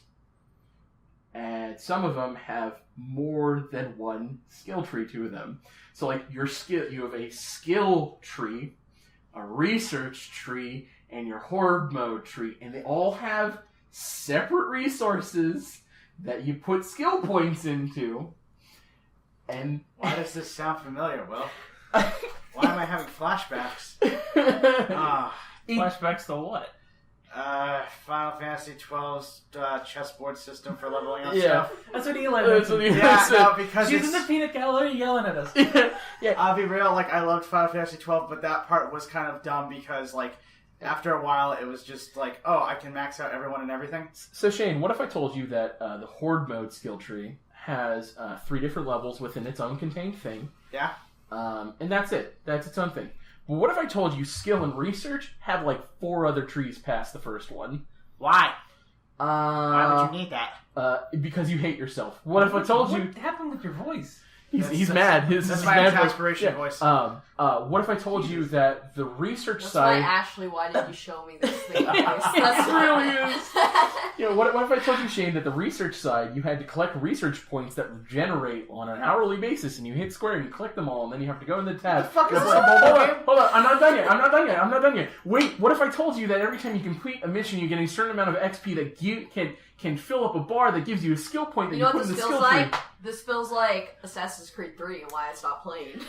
And some of them have more than one skill tree to them. So like your skill, you have a skill tree, a research tree, and your horde mode tree. And they all have separate resources that you put skill points into. And why does this sound familiar, Will? Why am I having flashbacks? Flashbacks to what? Final Fantasy XII's chessboard system for leveling up stuff. That's what Eli said. No, because she's in the peanut gallery yelling at us. Yeah. I'll be real, like, I loved Final Fantasy XII, but that part was kind of dumb because, like, after a while it was just like, oh, I can max out everyone and everything. So Shane, what if I told you that the horde mode skill tree has 3 different levels within its own contained thing? Yeah. And that's it. That's its own thing. But what if I told you skill and research have like 4 other trees past the first one? Why? Why would you need that? Because you hate yourself. What if I told you... What happened with your voice? He's mad. That's my exasperation voice. What if I told you that the research That's side... why, Ashley, why did you show me this thing? That's really is. You know, what if I told you, Shane, that the research side, you had to collect research points that regenerate on an hourly basis, and you hit square and you collect them all, and then you have to go in the tab. What the fuck is this? Hold on, I'm not done yet. Wait, what if I told you that every time you complete a mission, you get a certain amount of XP that can fill up a bar that gives you a skill point that you put in the skill tree? This feels like Assassin's Creed 3 and why I stopped playing.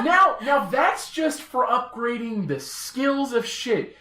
Now that's just for upgrading the skills of shit.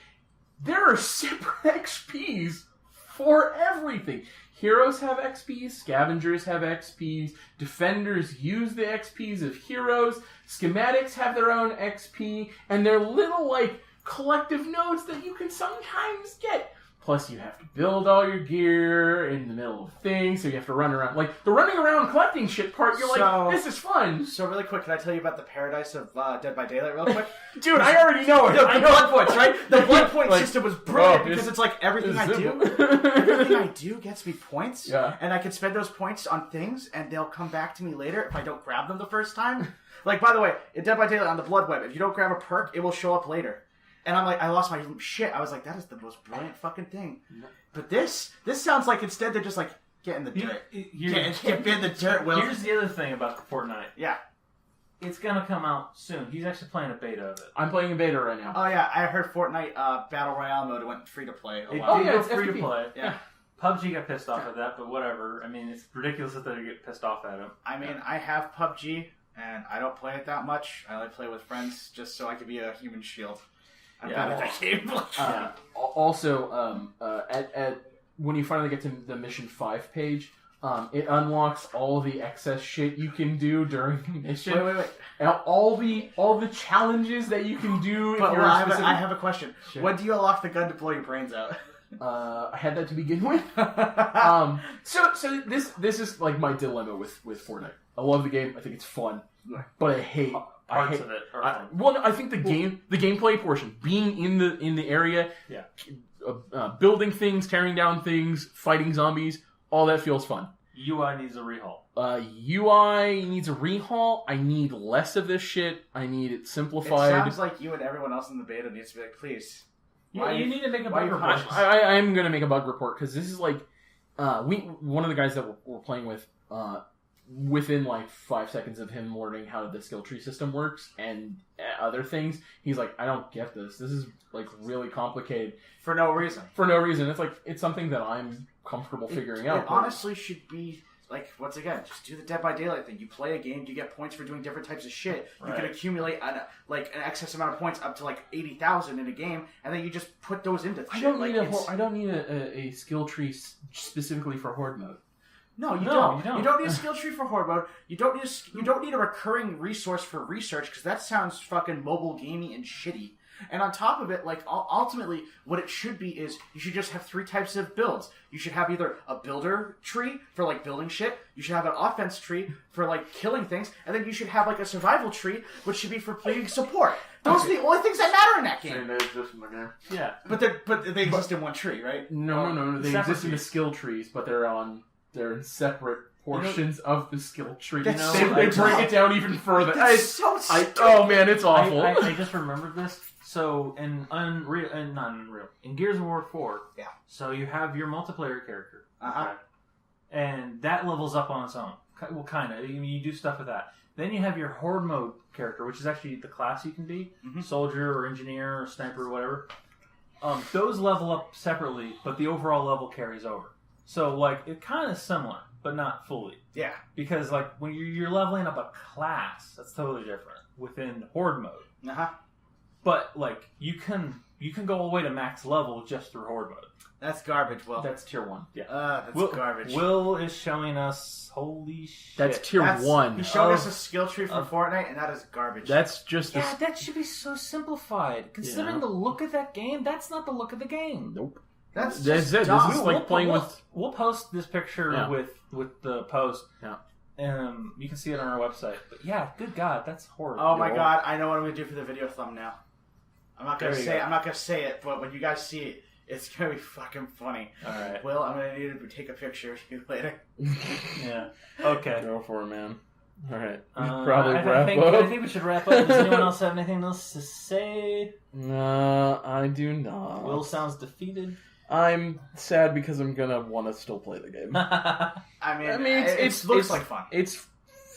There are separate XPs for everything. Heroes have XPs, scavengers have XPs, defenders use the XPs of heroes, schematics have their own XP, and they're little, like, collective nodes that you can sometimes get. Plus, you have to build all your gear in the middle of things, so you have to run around. Like, the running around collecting shit part, you're like, this is fun. So, really quick, can I tell you about the paradise of Dead by Daylight real quick? Dude, I already know it. The blood points, right? The blood point system was brilliant because it's like everything I do gets me points, and I can spend those points on things, and they'll come back to me later if I don't grab them the first time. Like, by the way, in Dead by Daylight on the blood web, if you don't grab a perk, it will show up later. And I'm like, I lost my shit. I was like, that is the most brilliant fucking thing. But this sounds like instead they're just like, get in the dirt. Get in the dirt, Will. Here's the other thing about Fortnite. Yeah. It's gonna come out soon. He's actually playing a beta of it. I'm playing a beta right now. Oh yeah, I heard Fortnite Battle Royale mode went free to play. It's free to play. Yeah. PUBG got pissed off at that, but whatever. I mean, it's ridiculous that they get pissed off at him. I mean, I have PUBG, and I don't play it that much. I only play with friends just so I can be a human shield. I'm bad at that game. Also, when you finally get to the Mission 5 page, it unlocks all the excess shit you can do during the mission. Wait. And all the challenges that you can do. But I have a question. Sure. When do you unlock the gun to blow your brains out? I had that to begin with. So this is like my dilemma with Fortnite. I love the game. I think it's fun, but I hate parts of it. I think the gameplay portion, being in the area, building things, tearing down things, fighting zombies, all that feels fun. UI needs a rehaul. UI needs a rehaul. I need less of this shit. I need it simplified. It sounds like you and everyone else in the beta needs to be like, please. Yeah, you need to make a bug report. I am going to make a bug report because this is like one of the guys that we're playing with. Within like 5 seconds of him learning how the skill tree system works and other things, he's like, I don't get this. This is like really complicated for no reason. It's like it's something that I'm comfortable figuring out. It honestly should be like, once again, just do the Dead by Daylight thing. You play a game, you get points for doing different types of shit. You can accumulate an excess amount of points up to like 80,000 in a game, and then you just put those into shit. I don't need a skill tree specifically for horde mode. No, you don't. You don't need a skill tree for horde mode. You don't need a recurring resource for research because that sounds fucking mobile gamey and shitty. And on top of it, like ultimately, what it should be is you should just have 3 types of builds. You should have either a builder tree for like building shit. You should have an offense tree for like killing things, and then you should have like a survival tree, which should be for playing support. Those are the only things that matter in that game. They exist in the game. Yeah, but they exist in one tree, right? No. They exist in the skill trees, but they're in separate portions of the skill tree. They break it down even further. That's so stupid. Oh man, it's awful. I just remembered this. So in in Gears of War 4, so you have your multiplayer character, and that levels up on its own. Well, kind of. You do stuff with that. Then you have your horde mode character, which is actually the class you can be, soldier or engineer or sniper or whatever. Those level up separately, but the overall level carries over. So like it kind of similar, but not fully. Yeah. Because like when you're leveling up a class, that's totally different within horde mode. But like you can go all the way to max level just through horde mode. That's garbage, Will. That's tier 1. Yeah. That's garbage. Will is showing us holy shit. That's tier 1. He showed us a skill tree for Fortnite, and that is garbage. That's just that should be so simplified. Considering the look of that game, that's not the look of the game. Nope. That's it. Dumb. This is like playing with. We'll post this picture with the post. Yeah. You can see it on our website. But yeah, good God, that's horrible. Oh my God, I know what I'm gonna do for the video thumbnail. I'm not gonna There you say it, but when you guys see it, it's gonna be fucking funny. All right. Will, I'm gonna need to take a picture of you later. Yeah. Okay. Go for it, man. All right. I think we should wrap up. Does anyone else have anything else to say? No, I do not. Will sounds defeated. I'm sad because I'm gonna want to still play the game. I mean, it looks like fun. It's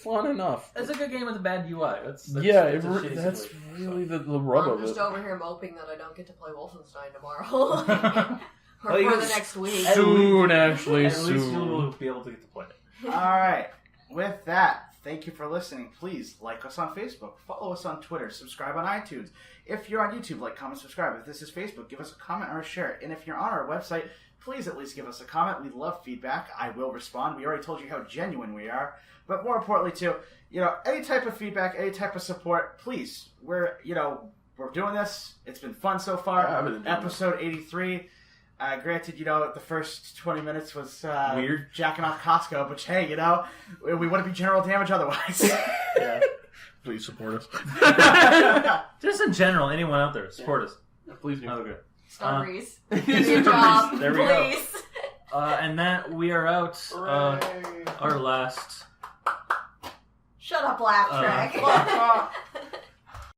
fun enough. It's a good game with a bad UI. That's really the rub I'm of just it. over here moping that I don't get to play Wolfenstein tomorrow. Or Well, for the next week. Soon, Ashley, At least soon. you'll be able to get to play it. Alright, with that, thank you for listening. Please like us on Facebook, follow us on Twitter, subscribe on iTunes. If you're on YouTube, like, comment, subscribe. If this is Facebook, give us a comment or a share. And if you're on our website, please at least give us a comment. We love feedback. I will respond. We already told you how genuine we are. But more importantly, too, any type of feedback, any type of support, please. We're doing this. It's been fun so far. Episode 83. Granted, the first 20 minutes was weird, jacking off Costco, but hey, we wouldn't be general damage otherwise. Yeah. Please support us. Just in general, anyone out there, support us. Please do. Okay. Starbreeze. Get your job, There we please. go. And that we are out. Our last. Shut up, laugh track.